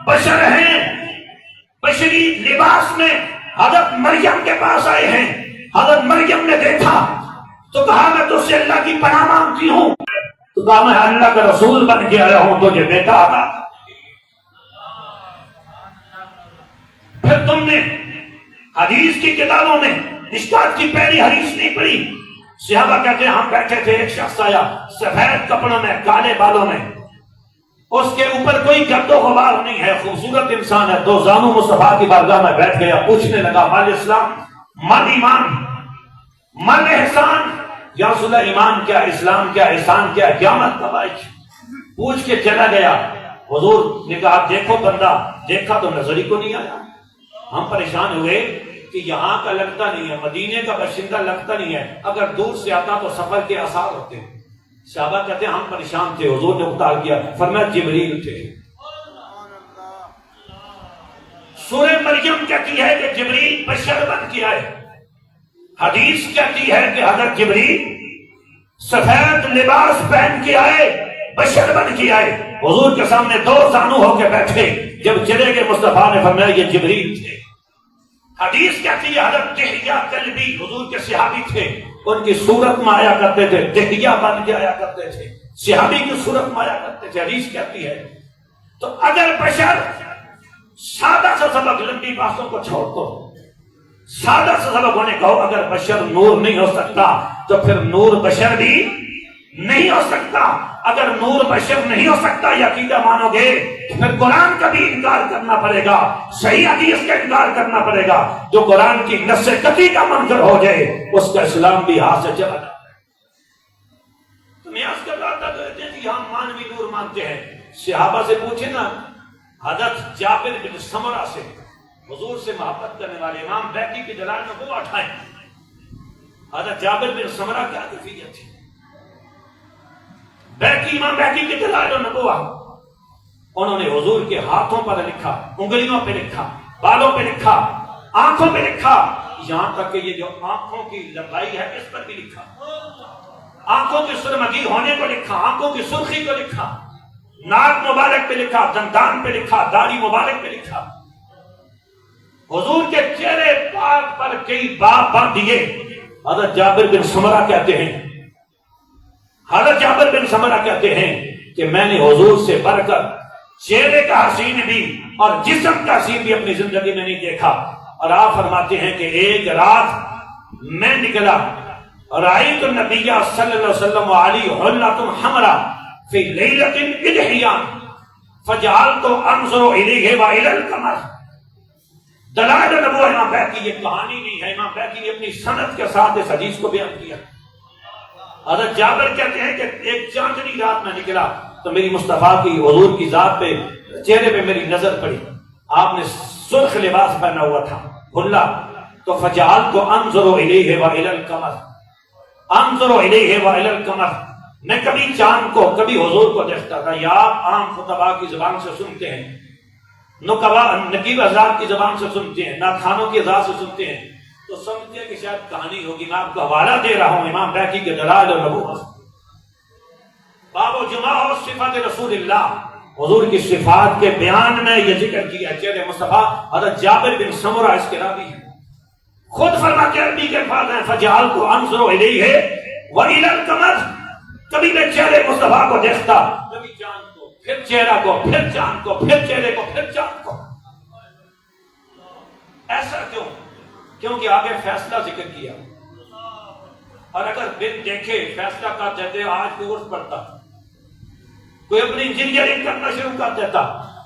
بشر ہیں، بشری لباس میں حضرت مریم کے پاس آئے ہیں. حضرت مریم نے دیکھا تو کہا میں تجھ سے اللہ کی پناہ مانگتی ہوں. تو کہا میں اللہ کا رسول بن کے آیا ہوں، تجھے بیٹا آتا. پھر تم نے حدیث کی کتابوں میں مشکات کی پہلی حدیث نہیں پڑھی. صحابہ کہتے ہیں ہم بیٹھے تھے، ایک شخص آیا سفید کپڑوں میں، کالے بالوں میں، اس کے اوپر کوئی گرد و غبار نہیں ہے، خوبصورت انسان ہے. دو زانو مصطفیٰ کی بارگاہ میں بیٹھ گیا، پوچھنے لگا مال اسلام، مال ایمان، مال احسان. یا رسول اللہ ایمان کیا، اسلام کیا، احسان کیا، قیامت کب آئے گی؟ پوچھ کے چلا گیا. حضور نے کہا دیکھو بندہ، دیکھا تو نظر ہی کو نہیں آیا. ہم پریشان ہوئے کہ یہاں کا لگتا نہیں ہے، مدینے کا باشندہ لگتا نہیں ہے، اگر دور سے آتا تو سفر کے آثار ہوتے ہیں. صحابہ کہتے ہیں ہم پریشان تھے. حضور نے اتار کیا، فرمایا جبریل تھے. سورہ مریم کہتی ہے کہ جبریل بشر بن کے آئے. حدیث کہتی ہے کہ حضرت جبریل سفید لباس پہن کے آئے، بشر بن کے آئے. حضور کے سامنے دو زانو ہو کے بیٹھے. جب چلے گئے مصطفیٰ نے فرمایا یہ جبریل تھے. حدیث کہتی ہے حضرت دہیہ کلبی حضور کے صحابی تھے، ان کی صورت میں آیا کرتے تھے، دہیہ بن کے آیا کرتے تھے، صحابی کی صورت میں آیا کرتے تھے. حدیث کہتی ہے. تو اگر بشر، سادہ سا سبق، لمبی باتوں کو چھوڑ دو، سادہ سا سبق ہونے کہو اگر بشر نور نہیں ہو سکتا تو پھر نور بشر بھی نہیں ہو سکتا. اگر نور بشر نہیں ہو سکتا یہ عقیدہ مانو گے پھر قرآن کا بھی انکار کرنا پڑے گا، صحیح حدیث کا انکار کرنا پڑے گا. جو قرآن کی نص قطعی کا منکر ہو جائے اس کا اسلام بھی ہاتھ سے چلا جائے. تو میں اس کا بات کہتے ہیں کہ ہم مانوی نور مانتے ہیں. صحابہ سے پوچھے نا، حضرت جابر بن سمرہ سے، حضور سے محبت کرنے والے، امام بیہقی کے دلائل میں وہ اٹھائیں. حضرت جابر بن سمرہ کیا کیفیت تھی؟ بیہقی، امام بیہقی کے دلائل النبوہ، انہوں نے حضور کے ہاتھوں پر لکھا، انگلیوں پہ لکھا، بالوں پہ لکھا، آنکھوں پہ لکھا، یہاں تک کہ یہ جو آنکھوں کی لمبائی ہے اس پر بھی لکھا، آنکھوں کی سرمگی ہونے کو لکھا، آنکھوں کی سرخی کو لکھا، ناک مبارک پہ لکھا، دندان پہ لکھا، داڑھی مبارک پہ لکھا. حضور کے چہرے پاک پر کئی باب باندھ دیے. حضرت جابر بن سمرہ کہتے ہیں، حضرت جابر بن سمرہ کہتے ہیں کہ میں نے حضور سے بڑھ کر چہرے کا حسین بھی اور جسم کا حسین بھی اپنی زندگی میں نہیں دیکھا. اور آپ فرماتے ہیں کہ ایک رات میں نکلا، رأیت النبی صلی اللہ علیہ وسلم علی حلۃ حمراء فی لیلۃ اضحیہ فجعلت انظر الیہ والی القمر. دلائل النبوہ امام بیہقی، یہ کہانی نہیں ہے، امام بیہقی نے اپنی سند کے ساتھ اس حدیث کو بیان کیا. حضرت جابر کہتے ہیں کہ ایک چاندنی رات میں نکلا تو میری مصطفیٰ کی، حضور کی ذات پہ، چہرے پہ میری نظر پڑی. آپ نے سرخ لباس پہنا ہوا تھا بھلا. تو فجعلت انظر الیہ والی القمر، انظر الیہ والی القمر، میں کبھی چاند کو کبھی حضور کو دیکھتا تھا. یا عام خطباء کی زبان سے سنتے ہیں، نقیب حضرات کی زبان سے سنتے ہیں، ناخوانوں کی اذان سے سنتے ہیں، تو سمجھتے ہیں کہ شاید کہانی ہوگی. میں آپ کو حوالہ دے رہا ہوں امام بیہقی کے دلائل النبوۃ، باب جمعہ اور صفات رسول اللہ، حضور کی صفات کے بیان میں یہ ذکر کیا. چہرے مصطفیٰ حضرت جابر بن سمرہ اس کے راوی ہیں، خود فرماتے ہیں عربی کے الفاظ ہیں فجعلت انظر الیہ والی القمر، کبھی میں چہرے مصطفیٰ کو دیکھتا، کبھی چاند کو، پھر چہرہ کو، پھر چاند کو، پھر چہرے کو، پھر چاند کو. ایسا کیوں؟ کیونکہ آگے فیصلہ ذکر کیا. اور اگر بن دیکھے فیصلہ کر دیتے آج کوئی عرف پڑتا، کوئی اپنی انجینئرنگ کرنا شروع کر دیتا،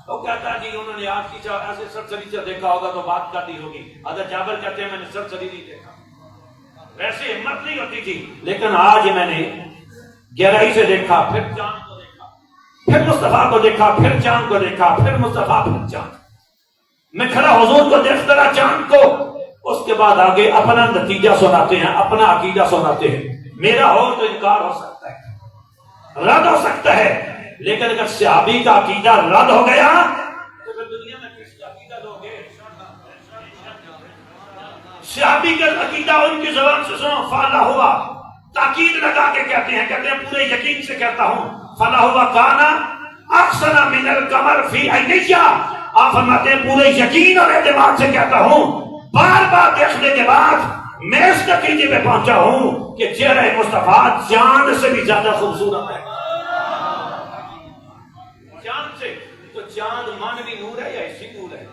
وہ کہتا ہے جی انہوں نے آج کی ایسے سرسری سے دیکھا ہوگا تو بات کر دی ہوگی. حضرت جابر کہتے ہیں میں نے سرسری نہیں دیکھا، ویسے ہمت نہیں ہوتی تھی، لیکن آج میں نے گہرائی سے دیکھا، پھر چاند کو دیکھا، پھر مصطفیٰ کو دیکھا، پھر چاند کو دیکھا، پھر مصطفیٰ، پھر چاند. میں کھڑا حضور کو دیکھتا رہا، چاند کو. اس کے بعد آگے اپنا نتیجہ سناتے ہیں، اپنا عقیدہ سناتے ہیں. میرا ہو تو انکار ہو سکتا ہے، رد ہو سکتا ہے، لیکن اگر صحابی کا عقیدہ رد ہو گیا تو پھر دنیا میں کس کا عقیدہ دو گے؟ صحابی کا عقیدہ ان کی زبان سے سنو، فالا ہوا، تاکید لگا کے کہتے ہیں پورے یقین سے کہتا ہوں، فلا ہوا کانا احسن من القمر فی عینیہ. آپ فرماتے ہیں پورے یقین اور اعتماد سے کہتا ہوں، بار بار دیکھنے کے بعد میں اس نتیجے پہ پہنچا ہوں کہ چہرہ مصطفیٰ چاند سے بھی زیادہ خوبصورت ہے. چاند سے تو چاند مانوی نور ہے یا حسی نور ہے؟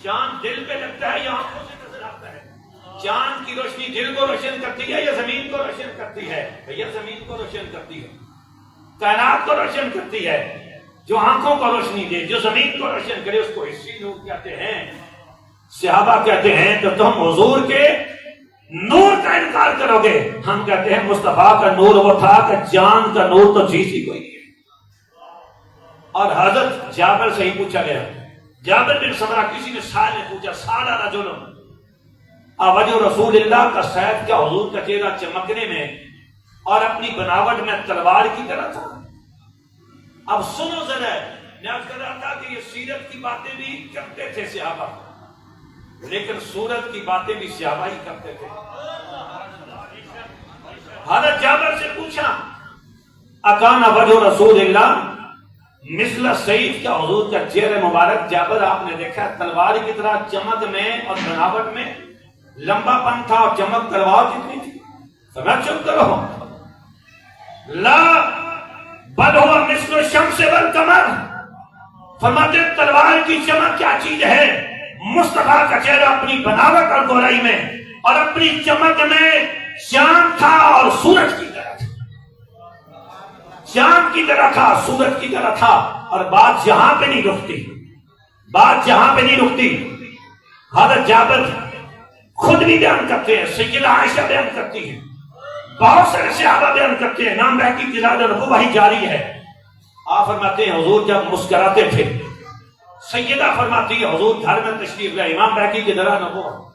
چاند دل پہ لگتا ہے یا آنکھوں سے نظر آتا ہے؟ چاند کی روشنی دل کو روشن کرتی ہے یا زمین کو روشن کرتی ہے؟ یا زمین کو روشن کرتی ہے، کائنات کو روشن کرتی ہے. جو آنکھوں کو روشنی دے، جو زمین کو روشن کرے، اس کو حسی نور کہتے ہیں. صحابہ کہتے ہیں تو تم حضور کے نور کا انکار کرو گے. ہم کہتے ہیں مصطفیٰ کا نور وہ تھا کہ چاند کا نور تو چیز ہی کوئی نہیں ہے. اور حضرت جابر سے ہی پوچھا گیا، جابر بن سمرہ کسی نے سائل نے پوچھا، سال رجل وجہ رسول اللہ کا سیف کیا حضور کا چہرہ چمکنے میں اور اپنی بناوٹ میں تلوار کی طرح تھا؟ اب سنو ذرا، میں عرض کر رہا تھا کہ یہ سیرت کی باتیں بھی کرتے تھے صحابہ، لیکن صورت کی باتیں بھی صحابہ ہی کرتے تھے. حضرت جابر سے پوچھا، اکان وجہ رسول اللہ مثل سیف، کیا حضور کا چہرہ مبارک جابر آپ نے دیکھا تلوار کی طرح چمک میں اور بناوٹ میں لمبا پن تھا اور چمک تلوار جتنی تھی؟ سمجھ چپ کرو. لا بل ہوا مثل الشمس والقمر، فرماتے تلوار کی چمک کیا چیز ہے؟ مصطفیٰ کا چہرہ اپنی بناوٹ اور گورائی میں اور اپنی چمک میں چاند تھا اور سورج کی طرح تھا. چاند کی طرح تھا، سورج کی طرح تھا. اور بات یہاں پہ نہیں رکتی، بات یہاں پہ نہیں رکتی. حضرت جابر خود بھی بیان کرتے ہیں، سیدہ عائشہ بیان کرتی ہیں، بہت سارے صحابہ بیان کرتے ہیں. امام بیہقی کی دلائل النبوۃ وہی جاری ہے. آپ فرماتے ہیں حضور جب مسکراتے تھے، سیدہ فرماتی ہے حضور گھر میں تشریف لائے، امام بیہقی کی دلائل النبوۃ،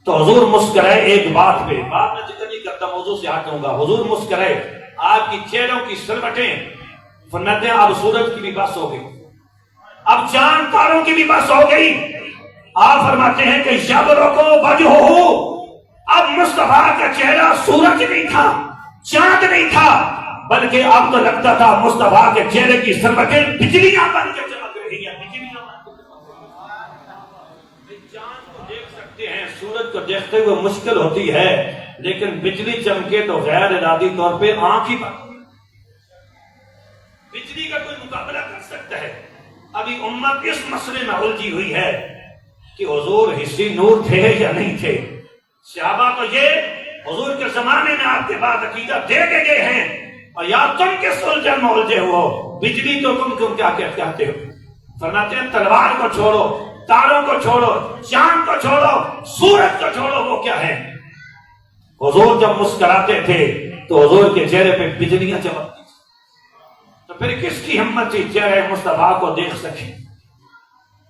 تو حضور مسکرائے ایک بات پہ، بات میں ذکر نہیں کرتا، موضوع سے ہٹ جاؤں گا. حضور مسکرائے، آپ کی چہروں کی سلوٹیں، فرماتے ہیں اب سورج کی بھی بس ہو گئی، اب چاند تاروں کی بھی بس ہو گئی. آپ فرماتے ہیں کہ یبرق وجہہ، اب مصطفیٰ کا چہرہ سورج نہیں تھا، چاند نہیں تھا، بلکہ اب تو لگتا تھا مصطفیٰ کے چہرے کی سربتیں بجلیاں بن کے چمک رہی ہیں، بجلیاں بن کے چمک رہی ہیں. چاند کو دیکھ سکتے ہیں، سورج کو دیکھتے ہوئے مشکل ہوتی ہے، لیکن بجلی چمکے تو غیر ارادی طور پہ آنکھ ہی بند. بجلی کا کوئی مقابلہ کر سکتا ہے؟ ابھی امت اس مسئلے میں الجھی ہوئی ہے کہ حضور حسی نور تھے یا نہیں تھے. صحابہ تو یہ حضور کے زمانے میں آپ کے بعد عقیدہ دے کے گئے ہیں، اور یا تم کس الجھن میں الجھے ہو، بجلی تو تم کیوں کیا کہتے ہو؟ فرماتے ہیں تلوار کو چھوڑو، تاروں کو چھوڑو، چاند کو چھوڑو، سورج کو چھوڑو، وہ کیا ہے؟ حضور جب مسکراتے تھے تو حضور کے چہرے پہ بجلیاں چمکتی تھی. تو تو پھر کس کی ہمت تھی چہرے مصطفیٰ کو دیکھ سکے؟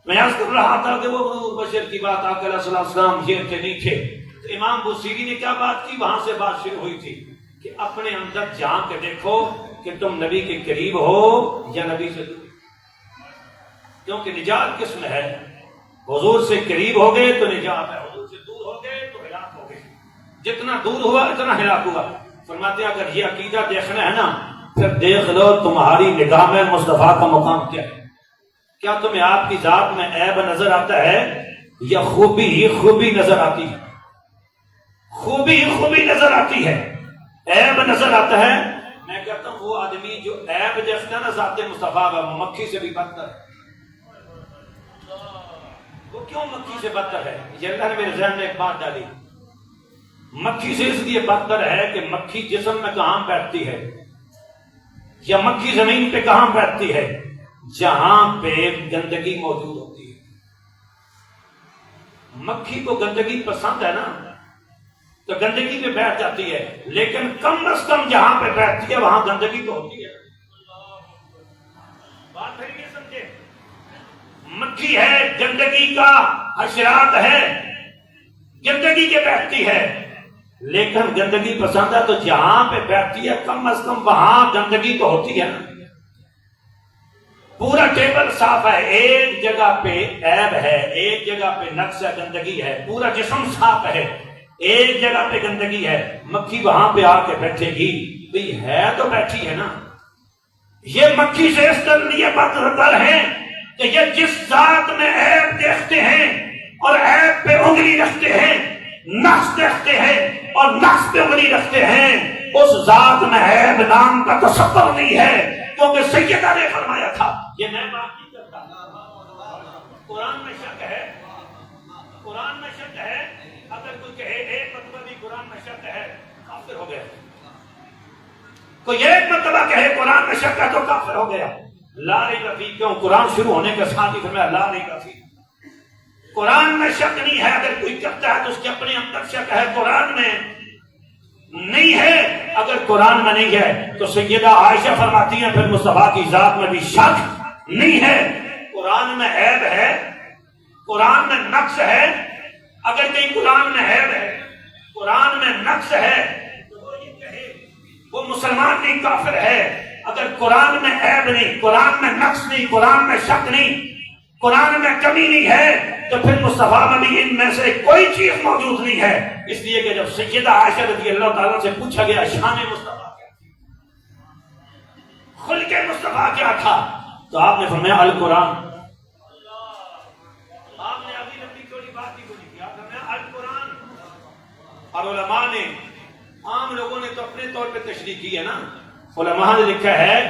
میں عرض کر رہا تھا کہ وہ نور بشر کی بات آقا علیہ السلام یہ تھے نہیں تھے، تو امام بوصیری نے کیا بات کی؟ وہاں سے بات شروع ہوئی تھی کہ اپنے اندر جھانک کے دیکھو کہ تم نبی کے قریب ہو یا نبی سے دور، کیونکہ نجات کس میں ہے؟ حضور سے قریب ہو گئے تو نجات ہے، حضور سے دور ہو گئے تو ہلاک ہو گئے، جتنا دور ہوا اتنا ہلاک ہوا۔ فرماتے ہیں اگر یہ عقیدہ دیکھنا ہے نا پھر دیکھ لو تمہاری نگاہ میں مصطفیٰ کا مقام کیا ہے۔ کیا تمہیں آپ کی ذات میں عیب نظر آتا ہے یا خوبی ہی خوبی نظر آتی ہے؟ خوبی ہی خوبی نظر آتی ہے، عیب نظر آتا ہے؟ میں کہتا ہوں وہ آدمی جو عیب دیکھتا ہے نا ذات مصطفیٰ کا، وہ مکھی سے بھی بدتر ہے۔ وہ کیوں مکھی سے بدتر ہے؟ یہ اللہ نے میرے ذہن میں ایک بات ڈالی، مکھی سے اس لیے بدتر ہے کہ مکھی جسم میں کہاں بیٹھتی ہے یا مکھی زمین پہ کہاں بیٹھتی ہے؟ جہاں پہ گندگی موجود ہوتی ہے۔ مکھی کو گندگی پسند ہے نا تو گندگی پہ بیٹھ جاتی ہے، لیکن کم از کم جہاں پہ بیٹھتی ہے وہاں گندگی تو ہوتی ہے۔ بات پھر یہ سمجھے، مکھی ہے گندگی کا حشرات ہے، گندگی کے بیٹھتی ہے، لیکن گندگی پسند ہے تو جہاں پہ بیٹھتی ہے کم از کم وہاں گندگی تو ہوتی ہے نا۔ پورا ٹیبل صاف ہے، ایک جگہ پہ عیب ہے، ایک جگہ پہ نقص ہے، گندگی ہے، پورا جسم صاف ہے، ایک جگہ پہ گندگی ہے، مکھی وہاں پہ آ کے بیٹھے گی، بھئی ہے تو بیٹھی ہے نا۔ یہ مکھی سے اس لیے بدتر ہے کہ یہ جس ذات میں عیب دیکھتے ہیں اور عیب پہ انگلی رکھتے ہیں، نقص دیکھتے ہیں اور نقص پہ انگلی رکھتے ہیں، اس ذات میں عیب نام کا تصور نہیں ہے، کیونکہ سیدہ نے فرمایا تھا، یہ میں بات نہیں کرتا، قرآن میں شک ہے، قرآن میں شک ہے، اگر کوئی کہے ایک مرتبہ بھی قرآن میں شک ہے کافر ہو گیا، کوئی ایک مرتبہ کہے قرآن میں شک ہے تو کافر ہو گیا۔ لا ریب فیہ، کیوں؟ قرآن شروع ہونے کے ساتھ ہی فرمایا لا ریب فیہ، قرآن میں شک نہیں ہے۔ اگر کوئی کرتا ہے تو اس کے اپنے اندر شک ہے، قرآن میں نہیں ہے۔ اگر قرآن میں نہیں ہے تو سیدہ عائشہ فرماتی ہیں پھر مصطفیٰ کی ذات میں بھی شک نہیں ہے۔ قرآن میں عیب ہے، قرآن میں نقص ہے، اگر کہیں قرآن میں عیب ہے، قرآن میں نقص ہے تو وہ یہ کہے وہ مسلمان نہیں کافر ہے۔ اگر قرآن میں عیب نہیں، قرآن میں نقص نہیں، قرآن میں شک نہیں، قرآن میں کمی نہیں ہے تو پھر مصطفیٰ میں بھی ان میں سے کوئی چیز موجود نہیں ہے۔ اس لیے کہ جب سیدہ عائشہ رضی اللہ تعالیٰ سے پوچھا گیا شان مصطفیٰ کیا تھی، خلق مصطفیٰ کیا تھا، تو آپ نے فرمایا القرآن۔ آپ نے ابھی لمبی چوڑی بات ہی بولی تھی، آپ نے فرمایا القرآن۔ اور علماء نے، عام لوگوں نے تو اپنے طور پہ تشریح کی ہے نا، علماء نے لکھا ہے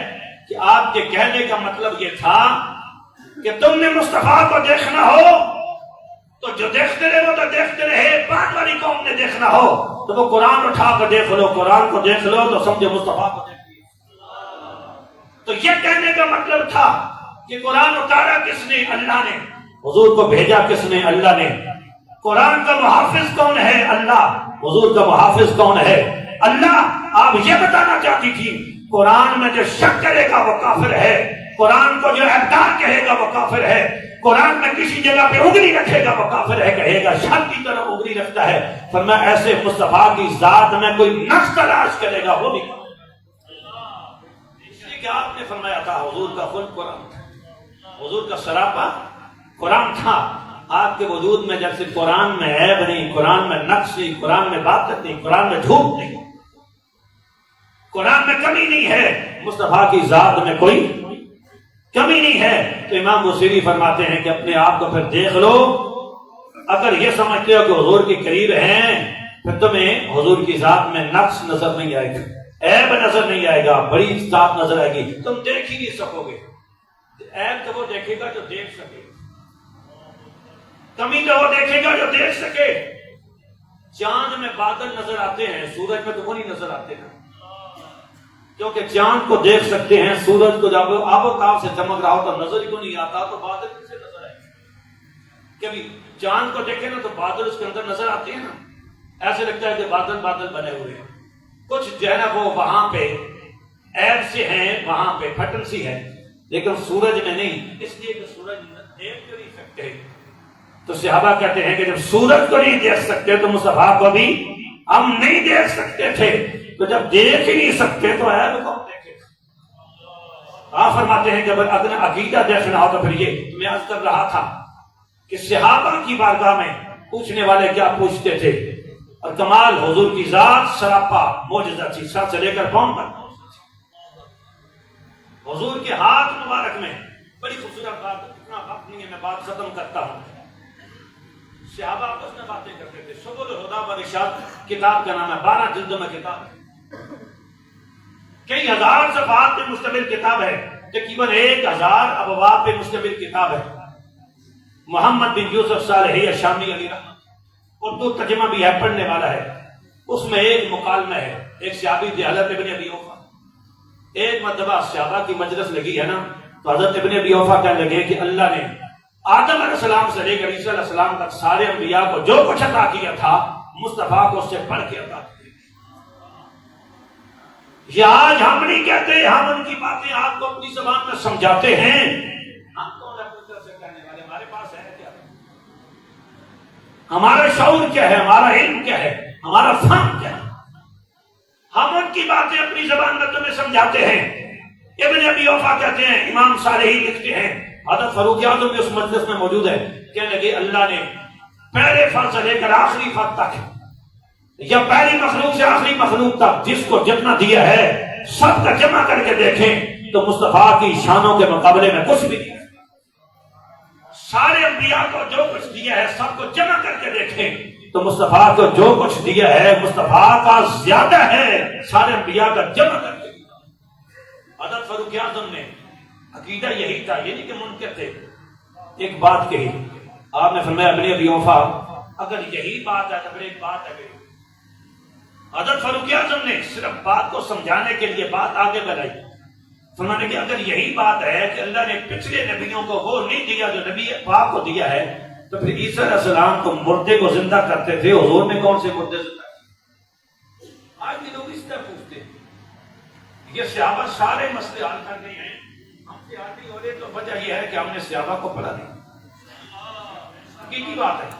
کہ آپ کے کہنے کا مطلب یہ تھا کہ تم نے مصطفیٰ کو دیکھنا ہو تو جو دیکھتے رہے وہ تو دیکھتے رہے، بعد والی قوم نے دیکھنا ہو تو وہ قرآن اٹھا کر دیکھ لو، قرآن کو دیکھ لو تو سمجھے مصطفیٰ کو دیکھ لو۔ تو یہ کہنے کا مطلب تھا کہ قرآن اتارا کس نے؟ اللہ نے۔ حضور کو بھیجا کس نے؟ اللہ نے۔ قرآن کا محافظ کون ہے؟ اللہ۔ حضور کا محافظ کون ہے؟ اللہ۔ آپ یہ بتانا چاہتی تھی قرآن میں جو شک کرے گا وہ کافر ہے، قرآن کو جو ابدال کہے گا وہ کافر ہے، قرآن میں کسی جگہ پہ انگلی رکھے گا وہ کافر ہے، کہے گا شر کی طرف انگلی رکھتا ہے۔ فرمایا ایسے مصطفیٰ کی ذات میں کوئی نقص تلاش کرے گا وہ بھی کافر ہے۔ اس لیے کہ آپ نے فرمایا تھا حضور کا خلق قرآن تھا، حضور کا سراپا قرآن تھا۔ آپ کے وجود میں جب سے قرآن میں عیب نہیں، قرآن میں نقص نہیں، قرآن میں باطل نہیں، قرآن میں جھوٹ نہیں، قرآن میں کمی نہیں ہے، مصطفیٰ کی ذات میں کوئی کمی نہیں ہے۔ تو امام بوصیری فرماتے ہیں کہ اپنے آپ کو پھر دیکھ لو، اگر یہ سمجھتے ہو کہ حضور کے قریب ہیں پھر تمہیں حضور کی ذات میں نقص نظر نہیں آئے گا، عیب نظر نہیں آئے گا، بڑی ذات نظر آئے گی، تم دیکھ ہی نہیں سکو گے۔ عیب تو وہ دیکھے گا جو دیکھ سکے، کمی تو وہ دیکھے گا جو دیکھ سکے۔ چاند میں بادل نظر آتے ہیں، سورج میں تو وہ نہیں نظر آتے نا، کیونکہ چاند کو دیکھ سکتے ہیں، سورج کو جب آب و تاب سے چمک رہا ہو تو نظر ہی کو نہیں آتا، تو بادل کسے نظر آئے؟ کبھی چاند کو دیکھیں نا تو بادل اس کے اندر نظر آتے ہیں نا، ایسے لگتا ہے کہ بادل بادل بنے ہوئے ہیں۔ کچھ جو ہے نا وہ وہاں پہ عیب سے ہیں، وہاں پہ پھٹن سی ہے لیکن سورج میں نہیں، اس لیے کہ سورج دیکھ تو نہیں سکتے. تو صحابہ کہتے ہیں کہ جب سورج کو نہیں دیکھ سکتے تو مصطفیٰ کو بھی ہم نہیں دیکھ سکتے تھے. تو جب دیکھ ہی نہیں سکتے تو عیب کون دیکھے. آپ فرماتے ہیں کہ اگر عقیدہ دیکھنا ہو تو پھر یہ میں عرض کر رہا تھا کہ صحابہ کی بارگاہ میں پوچھنے والے کیا پوچھتے تھے، اور کمال حضور کی ذات سراپا معجزہ تھی، سر سے لے کر پاؤں پر. حضور کے ہاتھ مبارک میں بڑی خوبصورت بات، اتنا وقت نہیں ہے میں بات ختم کرتا ہوں. صحابہ آپس میں باتیں کرتے تھے. سبل الہدیٰ والارشاد کتاب کا نام ہے، 12 جلدوں میں کتاب ہے، کئی ہزار صفحات پہ مشتمل کتاب ہے، تقریباً 1000 ابواب پہ مشتمل کتاب ہے. محمد بن یوسف صالحی الشامی علی رحمت، اردو ترجمہ بھی ہے، پڑھنے والا ہے. اس میں ایک مکالمہ ہے. ایک صحابی تھے حضرت ابن ابی اوفا. ایک مرتبہ صحابہ کی مجلس لگی ہے نا، تو حضرت ابن ابی اوفا کہنے لگے کہ اللہ نے آدم علیہ السلام سے لے کر عیسیٰ علیہ السلام تک سارے انبیاء کو جو کچھ عطا کیا تھا مصطفیٰ کو اس سے بڑھ کے عطا کیا. یہ آج ہم نہیں کہتے، ہم ان کی باتیں آپ کو اپنی زبان میں سمجھاتے ہیں. ہم کون ہے اپنی طرف سے کہنے والے؟ ہمارے پاس ہے کیا؟ ہمارا شعور کیا ہے؟ ہمارا علم کیا ہے؟ ہمارا فہم کیا ہے؟ ہم ان کی باتیں اپنی زبان میں تمہیں سمجھاتے ہیں. ابن ابی اوفا کہتے ہیں، امام صالحی لکھتے ہیں، حضرت فاروق اعظم بھی اس مجلس میں موجود ہے، کہنے لگے اللہ نے پہلے فرد سے لے کر آخری فرد تک، یا پہلی مخلوق سے آخری مخلوق تک جس کو جتنا دیا ہے سب کا جمع کر کے دیکھیں تو مصطفیٰ کی شانوں کے مقابلے میں کچھ بھی نہیں. سارے انبیاء کو جو کچھ دیا ہے سب کو جمع کر کے دیکھیں تو مصطفیٰ کو جو کچھ دیا ہے مصطفیٰ کا زیادہ ہے سارے انبیاء کا جمع کر کے. حضرت فاروق اعظم نے عقیدہ یہی تھا، یہ نہیں کہ منکر تھے. ایک بات کہی آپ نے فرمایا ابن ابی اوفا اگر یہی بات ہے تو پھر ایک بات ہے. حضرت فاروق اعظم نے صرف بات کو سمجھانے کے لیے بات آگے بڑھائی. فرمانے کہ اگر یہی بات ہے کہ اللہ نے پچھلے نبیوں کو وہ نہیں دیا جو نبی پاک کو دیا ہے تو پھر عیسیٰ علیہ السلام کو مردے کو زندہ کرتے تھے، حضور نے کون سے مردے زندہ کیے؟ آج بھی لوگ اس طرح پوچھتے ہیں. یہ صحابہ سارے مسئلے حل کر گئے ہیں، ہم سے حل نہیں ہو رہے تو وجہ یہ ہے کہ ہم نے صحابہ کو پڑھا نہیں. حقیقی بات ہے،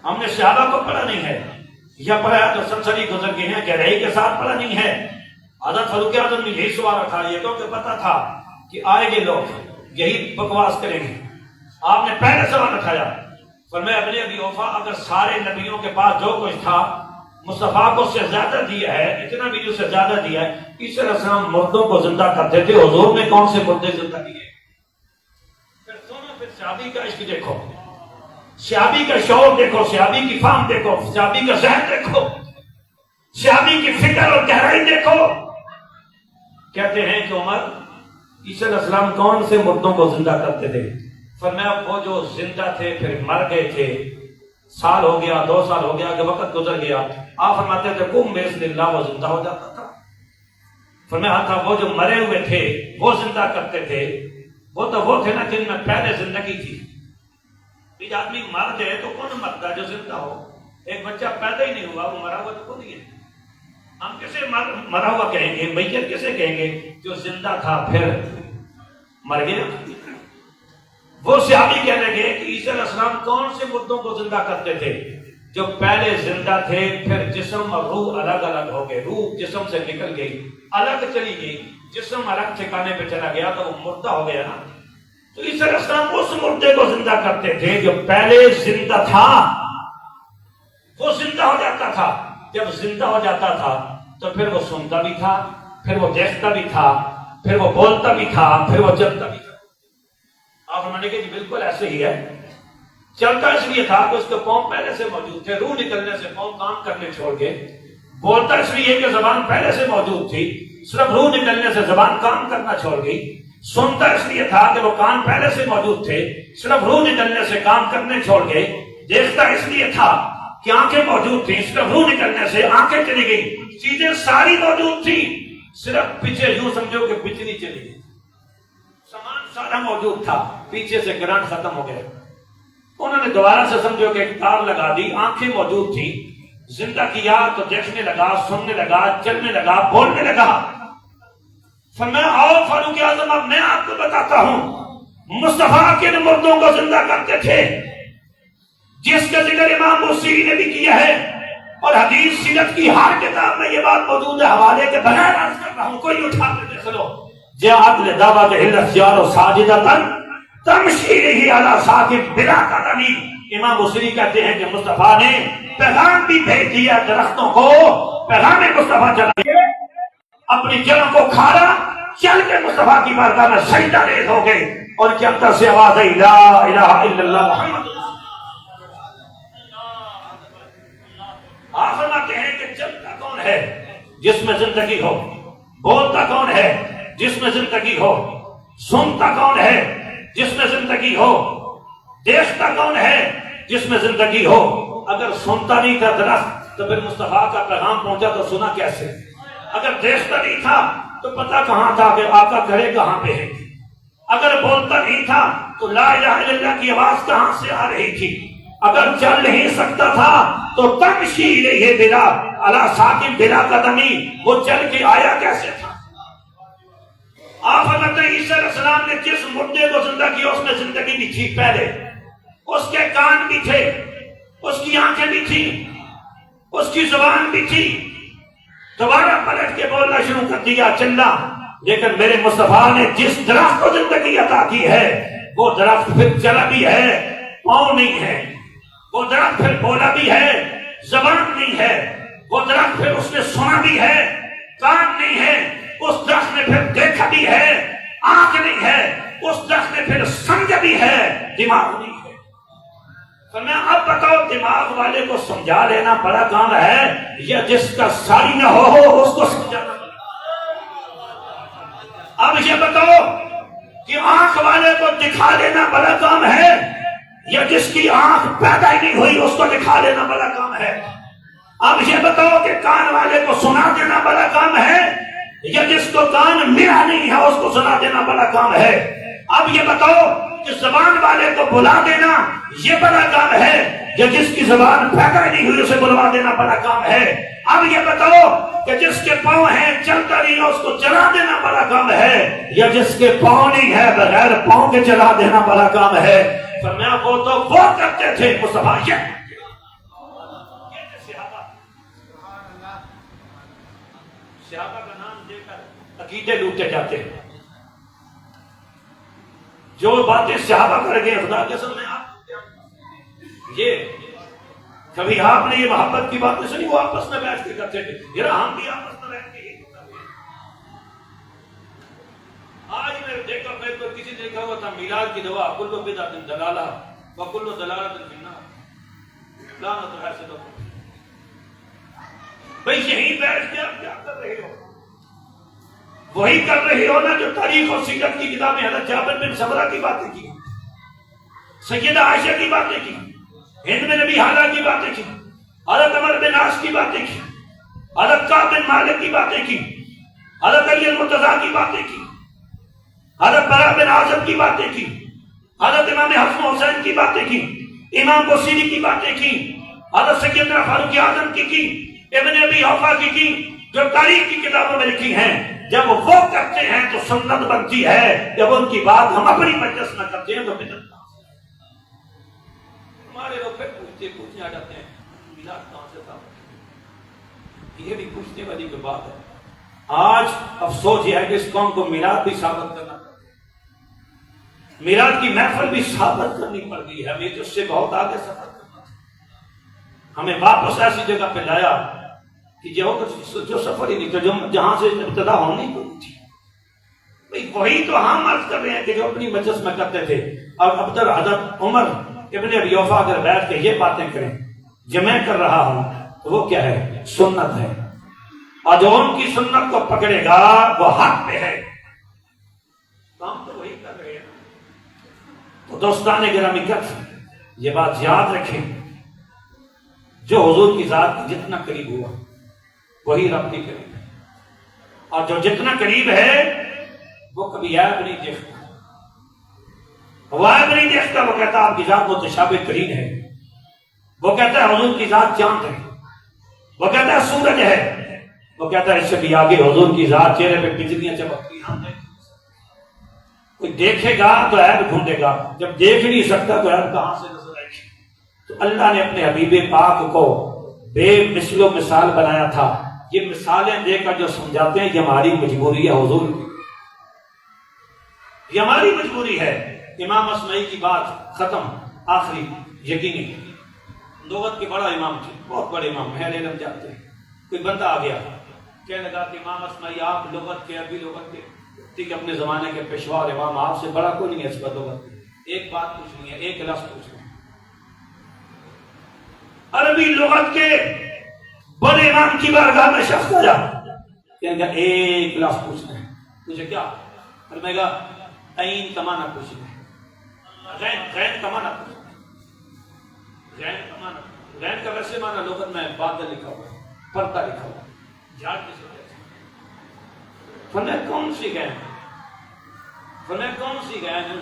ہم نے صحابہ کو پڑھا نہیں ہے، یا پڑھا تو سنسنی گزر گئے ہیں، گہرائی کے ساتھ پڑھا نہیں ہے. حضرت فاروق اعظم نے یہی سوال رکھا، یہ کیونکہ پتا تھا کہ آئے گے لوگ یہی بکواس کریں گے. آپ نے پہلے سوال اٹھایا، فرمایا ابن ابی اوفا اگر سارے نبیوں کے پاس جو کچھ تھا مصطفیٰ کو اس سے زیادہ دیا ہے، اتنا بھی جو سے زیادہ دیا ہے. عیسیٰ علیہ السلام مردوں کو زندہ کرتے تھے، حضور نے کون سے مردے زندہ کیے؟ پھر سنو، پھر صحابی کا عشق دیکھو، صحابی کا شعور دیکھو، صحابی کی فہم دیکھو، صحابی کا ذہن دیکھو، صحابی کی فکر اور گہرائی دیکھو. کہتے ہیں کہ عمر عیسیٰ علیہ السلام کون سے مردوں کو زندہ کرتے تھے؟ فرمایا وہ جو زندہ تھے پھر مر گئے تھے، سال ہو گیا، 2 سال ہو گیا کہ وقت گزر گیا، آپ فرماتے تھے قم باذن اللہ، وہ زندہ ہو جاتا تھا. فرمایا تھا وہ جو مرے ہوئے تھے وہ زندہ کرتے تھے، وہ تو وہ تھے نا جن میں پہلے زندگی تھی. ایک آدمی مر جائے تو کون مرتا جو زندہ ہو؟ ایک بچہ پیدا ہی نہیں ہوا، وہ مرا ہوا تو کون ہی ہے. ہم کسے مرا ہوا کہیں گے؟ میت کسے کہیں گے؟ جو زندہ تھا پھر مر گیا. وہ صحابی کہنے لگے کہ عیسیٰ علیہ السلام کون سے مردوں کو زندہ کرتے تھے؟ جو پہلے زندہ تھے پھر جسم اور روح الگ الگ ہو گئے، روح جسم سے نکل گئی، الگ چلی گئی، جسم الگ ٹھکانے پہ چلا گیا تو وہ مردہ ہو گیا نا. تو عیسیٰ علیہ السلام اس مردے کو زندہ کرتے تھے جو پہلے زندہ تھا، وہ زندہ ہو جاتا تھا. جب زندہ ہو جاتا تھا تو پھر وہ سنتا بھی تھا، پھر وہ دیکھتا بھی تھا، پھر وہ بولتا بھی تھا، پھر وہ چلتا بھی تھا. آپ فرمانے کہ جی بالکل ایسے ہی ہے. چلتا اس لیے تھا کہ اس کے پاؤں پہلے سے موجود تھے، روح نکلنے سے پاؤں کام کرنے چھوڑ گئے. بولتا اس لیے کہ زبان پہلے سے موجود تھی، صرف روح نکلنے سے زبان کام کرنا چھوڑ گئی. سنتا اس لیے تھا کہ وہ کان پہلے سے موجود تھے، صرف روح نکلنے سے کام کرنے چھوڑ گئے. دیکھتا اس لیے تھا کہ آنکھیں موجود تھیں، صرف روح نکلنے سے آنکھیں چلی گئی. چیزیں ساری موجود تھی، صرف پیچھے یوں سمجھو کہ بجلی چلی گئی. سامان سارا موجود تھا، پیچھے سے کرنٹ ختم ہو گیا. انہوں نے دوبارہ سے سمجھو کہ ایک تار لگا دی، آنکھیں موجود تھی، زندہ کیا تو دیکھنے لگا، سننے لگا، چلنے لگا، بولنے لگا. فرمایا آؤ فاروق اعظم اب میں آپ کو بتاتا ہوں مصطفیٰ کے مردوں کو زندہ کرتے تھے جس کا ذکر امام بصری نے بھی کیا ہے اور حدیث سیرت کی ہر کتاب میں یہ بات موجود ہے، حوالے کے بغیر عرض کر رہا ہوں، کوئی اٹھا کے دیکھ لو۔ جاءت لدعوت الاسیار ساجدۃ تمشی رہی علی ساکن بلا قدمی۔ امام بصری کہتے ہیں کہ مصطفیٰ نے پیغام بھی بھیج دیا درختوں کو، پیغام مصطفیٰ چلا اپنی جڑوں کو کھانا، چل کے مصطفیٰ کی بارگاہ میں سجدہ ریز ہو گئے اور کیا اندر سے آواز ہے لا الہ الا اللہ محمد۔ آپ فرماتے ہیں کہ چلتا کون ہے جس میں زندگی ہو، بولتا کون ہے جس میں زندگی ہو، سنتا کون ہے جس میں زندگی ہو، دیکھتا کون ہے جس میں زندگی ہو۔ اگر سنتا نہیں تھا درخت تو پھر مصطفیٰ کا پیغام پہنچا تو سنا کیسے؟ اگر دیکھتا نہیں تھا تو پتا کہاں تھا کہ آقا کھڑے کہاں پہ ہے؟ اگر بولتا نہیں تھا تو لا الہ الا اللہ کی آواز کہاں سے آ رہی تھی؟ اگر چل نہیں سکتا تھا تو تمشی الیہ بلا علی ساکن بلا قدمی، وہ چل کے آیا کیسے تھا؟ آپ حضرت عیسیٰ علیہ السلام نے جس مردے کو زندہ کیا اس میں زندگی بھی تھی، پہلے اس کے کان بھی تھے، اس کی آنکھیں بھی تھی، اس کی زبان بھی تھی، دوبارہ پلٹ کے بولنا شروع کر دیا، چلنا۔ لیکن میرے مصطفیٰ نے جس درخت کو زندگی عطا کی ہے وہ درخت پھر چلا بھی ہے، پاؤں نہیں ہے، وہ درخت پھر بولا بھی ہے، زبان نہیں ہے، وہ درخت پھر اس نے سنا بھی ہے، کان نہیں ہے، اس درخت نے پھر دیکھا بھی ہے، آنکھ نہیں ہے، اس درخت نے پھر سمجھا بھی ہے، دماغ نہیں ہے۔ فرمایا اب بتاؤ دماغ والے کو سمجھا لینا بڑا کام ہے یا جس کا ساری نہ ہو اس کو سمجھانا؟ اب یہ بتاؤ کہ آنکھ والے کو دکھا لینا بڑا کام ہے یا جس کی آنکھ پیدا ہی نہیں ہوئی اس کو دکھا لینا بڑا کام ہے؟ اب یہ بتاؤ کہ کان والے کو سنا دینا بڑا کام ہے یا جس کو کان ملا نہیں ہے اس کو سنا دینا بڑا کام ہے؟ اب یہ بتاؤ کہ زبان والے کو بلا دینا یہ بڑا کام ہے یا جس کی زبان پیدا نہیں ہوئی اسے بلوا دینا بڑا کام ہے؟ اب یہ بتاؤ کہ جس کے پاؤں ہیں چلتا نہیں ہے اس کو چلا دینا بڑا کام ہے یا جس کے پاؤں نہیں ہے بغیر پاؤں کے چلا دینا بڑا کام ہے؟ فرمایا وہ تو وہ کرتے تھے مصطفیٰ یہ صحابہ کا نام دے کر عقیدے لوٹے جاتے ہیں۔ جو باتیں صحابہ کر گئے خدا کے سامنے آپ یہ کبھی آپ نے یہ محبت کی باتیں سنی؟ وہ آپس میں بیٹھ کے کرتے تھے، یہ ہم بھی آپس میں بیٹھ کے ہی کرتے ہیں۔ آج میں دیکھا میں تو کسی نے لکھا ہوا تھا میلاد کی دعا کلو بدعۃ ضلالہ وکل ضلالۃ فی النار لعنت ہے سے بھئی یہیں بیٹھ کے آپ کیا کر رہے ہو؟ وہی کر رہی ہو نا جو تاریخ اور سیرت کی کتابیں حضرت جابر بن سمرہ کی باتیں کی، سیدہ عائشہ کی باتیں کی، ہند میں نبی حالہ کی باتیں کی، حضرت عمر بن عاص کی باتیں کی، حضرت کعب بن مالک کی باتیں کی، حضرت علی المرتضیٰ کی باتیں کی، حضرت براء بن عازب کی باتیں کی، حضرت امام حسن حسین کی باتیں کی، امام بصری کی باتیں کی، حضرت سیدنا فاروق اعظم کی، ابن ابی اوفا کی جو تاریخ کی کتابوں میں لکھی ہیں۔ جب وہ کرتے ہیں تو سنت بنتی ہے، جب ان کی بات ہم اپنی مجلس میں کرتے ہیں تو بدعت۔ ہمارے لوگ پھر پوچھنے آ جاتے ہیں میلاد کہاں سے تھا؟ یہ بھی پوچھنے والی کوئی بات ہے؟ آج افسوس یہ ہے کہ اس قوم کو میلاد بھی ثابت کرنا، میلاد کی محفل بھی ثابت کرنی پڑ گئی ہے۔ ہمیں اس سے بہت آگے سفر کرنا تھا، ہمیں واپس ایسی جگہ پہ لایا کہ جو سفر ہی نہیں تھا، جہاں سے ابتدا ہونی تھی۔ وہی تو ہم عرض کر رہے ہیں کہ جو اپنی مجلس میں کرتے تھے، اور اب تک حضرت عمر ابن ابی اوفا اگر بیٹھ کے یہ باتیں کریں جو میں کر رہا ہوں تو وہ کیا ہے؟ سنت ہے، اور جو ان کی سنت کو پکڑے گا وہ حق پہ ہے۔ کام تو وہی کر رہے ہیں۔ تو دوستان گرامی یہ بات یاد رکھیں، جو حضور کی ذات کی جتنا قریب ہوا وہی رب کی قریب ہے، اور جو جتنا قریب ہے وہ کبھی عیب نہیں دیکھتا، وہ عیب نہیں دیکھتا۔ وہ کہتا آپ کی ذات متشابہ ترین ہے، وہ کہتا ہے حضور کی ذات چاند ہے، وہ کہتا ہے سورج ہے، وہ کہتا ہے اس سے بھی آگے حضور کی ذات چہرے پہ بجلیاں چمکتی ہیں. ہم کوئی دیکھے گا تو عیب ڈھونڈے گا، جب دیکھ نہیں سکتا تو عیب کہاں سے نظر آئے گی؟ تو اللہ نے اپنے حبیب پاک کو بے مثل و مثال بنایا تھا. یہ مثالیں دے کر جو سمجھاتے ہیں یہ ہماری مجبوری ہے حضور کی، یہ ہماری مجبوری ہے. امام اصمعی کی بات ختم، آخری یقینی لغت کے بڑا امام تھے، بہت بڑے امام، اہل علم جانتے ہیں. کوئی بندہ آ گیا کہنے لگا کہ امام اصمعی آپ لغت کے، ابھی لغت کے، ٹھیک اپنے زمانے کے پیشوا اور امام، آپ سے بڑا کوئی نہیں ہے اس پر لغت کی. ایک بات پوچھنی ہے، ایک لفظ پوچھنا ہے. عربی لغت کے بڑے امام کی بارگاہ میں شخص آیا، کہنے لگا ایک لفظ پوچھنا ہے. مجھے کیا؟ فرمائے گا عین کا معنی پوچھنا ہے، غین کا معنی پوچھنا ہے. غین کا ویسے معنی لغت میں بادل لکھا ہوا ہے، پرتا لکھا ہوا ہے، جھاڑ کس وجہ سے. فرمایا کون سی غین؟ فرمایا کون سی غین؟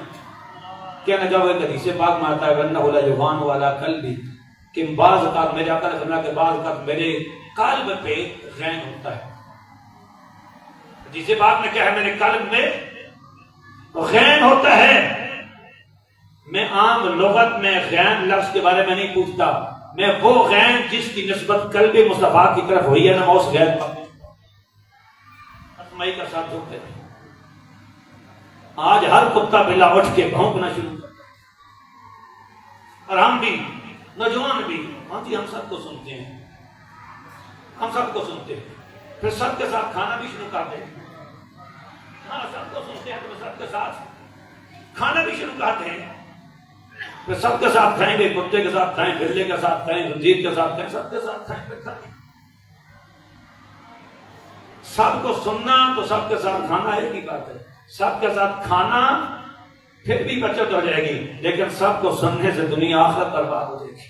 کہنے لگا وہ ایک حدیث پاک میں آتا ہے وَأَنَّهُ لَيُغَانُ عَلَىٰ قَلْبِي، کہ بعض اوقات میرے آقا نے فرمایا کہ بعض اوقات میرے قلب پہ غین ہوتا ہے. حدیث پاک میں کیا ہے؟ میرے قلب میں غین ہوتا ہے. میں عام لغت میں غین لفظ کے بارے میں نہیں پوچھتا، میں وہ غین جس کی نسبت قلب مصطفیٰ کی طرف ہوئی ہے نا، میں اس غین پر اسمائی کا ساتھ جھوکتے ہیں. آج ہر کتا بلا اٹھ کے بھونکنا شروع کرتا ہے، اور ہم بھی نوجوان بھی، ہاں جی ہم سب کو سنتے ہیں، ہم سب کو سنتے ہیں، پھر سب کے ساتھ کھانا بھی شروع کرتے ہیں. ہاں سب کو سنتے ہیں تو سب کے ساتھ کھانا بھی شروع کرتے ہیں، پھر سب کے ساتھ کھائیں گے، کتے کے ساتھ کھائیں، بلے کے ساتھ کھائیں، خنزیر کے ساتھ کھائیں، سب کے ساتھ کھائیں، پھر کھائیں. سب کو سننا تو سب کے ساتھ کھانا ایک ہی بات ہے. سب کے ساتھ کھانا پھر بھی بچت ہو جائے گی، لیکن سب کو سننے سے دنیا آخرت برباد ہو جائے گی.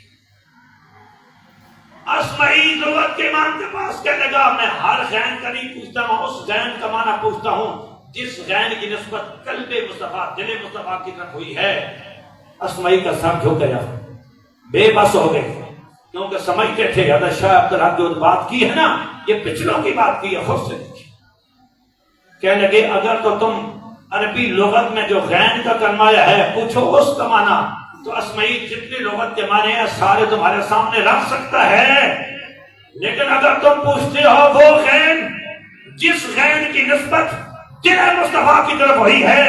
اسمعی لغت کے امام کے پاس کہنے لگا میں ہر غین کا نہیں پوچھتا ہوں، اس غین کا معنی پوچھتا ہوں جس غین کی نسبت قلب مصطفیٰ، دل مصطفیٰ کی طرف ہوئی ہے. اسمعی کا سر جھک گیا، بے بس ہو گئے، کیونکہ سمجھتے تھے حضرت شاہ عبدالحق جو بات کی ہے نا، یہ پچھلوں کی بات کی ہے، خود سے نہیں کی. کہنے لگے اگر تو تم عربی لغت میں جو غین کا کلمہ ہے پوچھو اس کا معنی، تو اسمعی جتنے لغت کے معنی ہیں سارے تمہارے سامنے رکھ سکتا ہے. لیکن اگر تم پوچھتے ہو وہ غین جس غین کی نسبت دل مصطفیٰ کی طرف ہوئی ہے،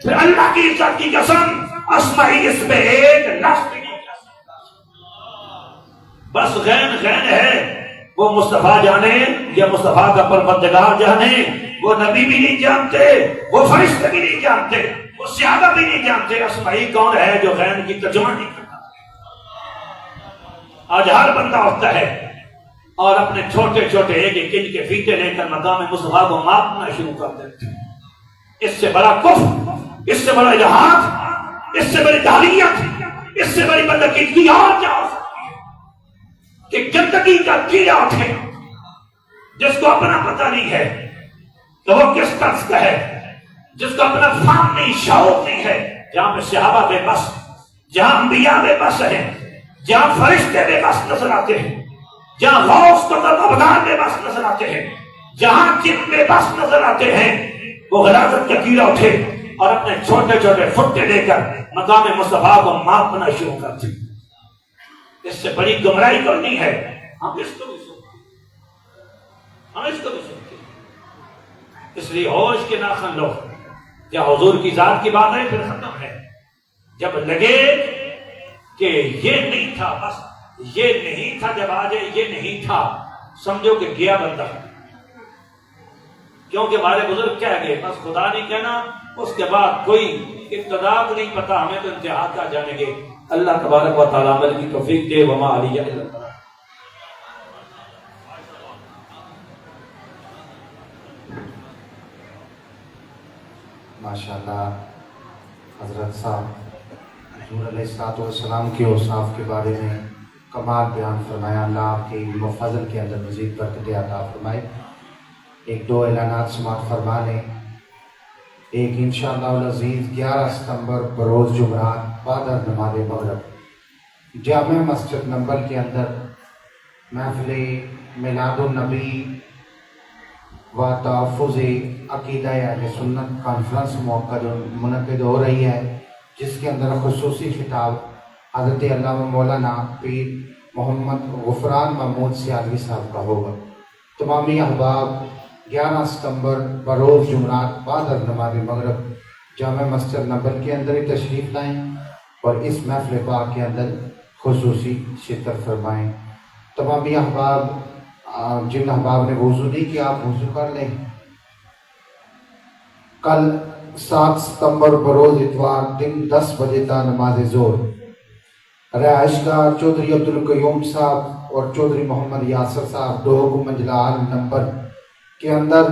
پھر اللہ کی عزت کی قسم اسمعی اس میں ایک لفظ نہیں کہہ سکتا. بس غین غین ہے، وہ مصطفیٰ جانے یا مصطفیٰ کا پروردگار جانے، وہ نبی بھی نہیں جانتے، وہ فرشتے بھی نہیں جانتے، وہ صحابہ بھی نہیں جانتے اسمعی کون ہے جو غین کی ترجمہ نہیں کرتا. آج ہر بندہ اٹھتا ہے اور اپنے چھوٹے چھوٹے ایک ایک انچ کے فیتے لے کر مقام مصطفیٰ کو ماپنا شروع کر دیتے ہیں. اس سے بڑا کفر، اس سے بڑا الحاد، اس سے بڑی جاہلیت، اس سے بڑی بدعقیدگی اور کیا ہو سکتی ہے کہ گندگی کا کیڑا اٹھے جس کو اپنا پتہ نہیں ہے تو وہ کس طرز کا ہے، جس کو اپنا فہم نہیں، شعور نہیں ہے. جہاں پہ صحابہ بے بس، جہاں انبیاء بے بس ہیں، جہاں فرشتے بے بس نظر آتے ہیں، جہاں غوث قطب بے بس نظر آتے ہیں، جہاں جن بے بس نظر آتے ہیں، وہ غلاظت کا کیڑا اٹھے اور اپنے چھوٹے چھوٹے فٹے لے کر مقام مصطفیٰ کو ماپنا شروع کرتے. اس سے بڑی گمراہی کرنی ہے. ہم اس کو بھی سنتے ہیں، ہم اس کو بھی سنتے ہیں. اس لیے ہوش کے ناخن لو، جب حضور کی ذات کی بات ہے پھر ختم ہے. جب لگے کہ یہ نہیں تھا، بس یہ نہیں تھا، جب آ جائے یہ نہیں تھا، سمجھو کہ گیا بندہ. کیونکہ ہمارے بزرگ کہہ گئے بس خدا نہیں کہنا، اس کے بعد کوئی ابتدا کو نہیں پتا، ہمیں تو انتہا کا جانیں گے. اللہ تبارک و تعالیٰ عمل کی توفیق دے. وما علیہ الا البلاغ. ماشاءاللہ حضرت صاحب حضور علیہ الصلوۃ والسلام کے اوصاف کے بارے میں کمال بیان فرمایا. اللہ آپ کے علم و فضل کے اندر مزید برکت عطا فرمائے. ایک دو اعلانات سماعت فرما لیں. ایک انشاءاللہ العزیز 11 ستمبر بروز جمعرات بعد از نماز مغرب جامع مسجد نمبل کے اندر محفل میلاد النبی و تحفظ عقیدہ اہل سنت کانفرنس منعقد ہو رہی ہے، جس کے اندر خصوصی خطاب حضرت علامہ مولانا پیر محمد غفران محمود سیالوی صاحب کا ہوگا۔ تمامی احباب 11 ستمبر بروز جمعرات بعد از نماز مغرب جامع مسجد نمبر کے اندر ہی تشریف لائیں اور اس محفل پاک کے اندر خصوصی شرکت فرمائیں۔ تمامی احباب جن احباب نے وضو نہیں کیا آپ وضو کر لیں۔ کل 7 ستمبر بروز اتوار دن 10 بجے تا نماز ظہر رہائش گاہ چودھری عبدالقیوم صاحب اور چودھری محمد یاسر صاحب 2 منزلہ نمبر کے اندر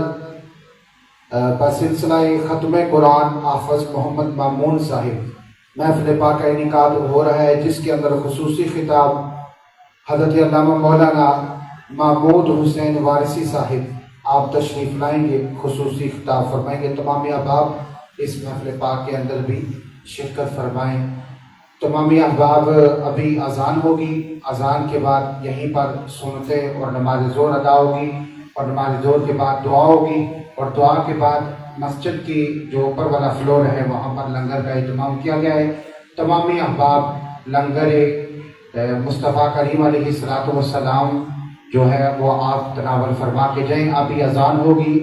بسلسلہ ختم قرآن حافظ محمد مامون صاحب محفل پاک کا انعقاد ہو رہا ہے، جس کے اندر خصوصی خطاب حضرت علامہ مولانا محمود حسین وارثی صاحب آپ تشریف لائیں گے، خصوصی خطاب فرمائیں گے۔ تمامی احباب اس محفل پاک کے اندر بھی شرکت فرمائیں۔ تمامی احباب ابھی اذان ہوگی، اذان کے بعد یہیں پر سنتیں اور نماز ظہر ادا ہوگی اور نماز ظہر کے بعد دعا ہوگی اور دعا کے بعد مسجد کی جو اوپر والا فلور ہے وہاں پر لنگر کا اہتمام کیا گیا ہے۔ تمامی احباب لنگر مصطفیٰ کریم علیہ الصلوۃ والسلام جو ہے وہ آپ تناول فرما کے جائیں۔ ابھی اذان ہوگی۔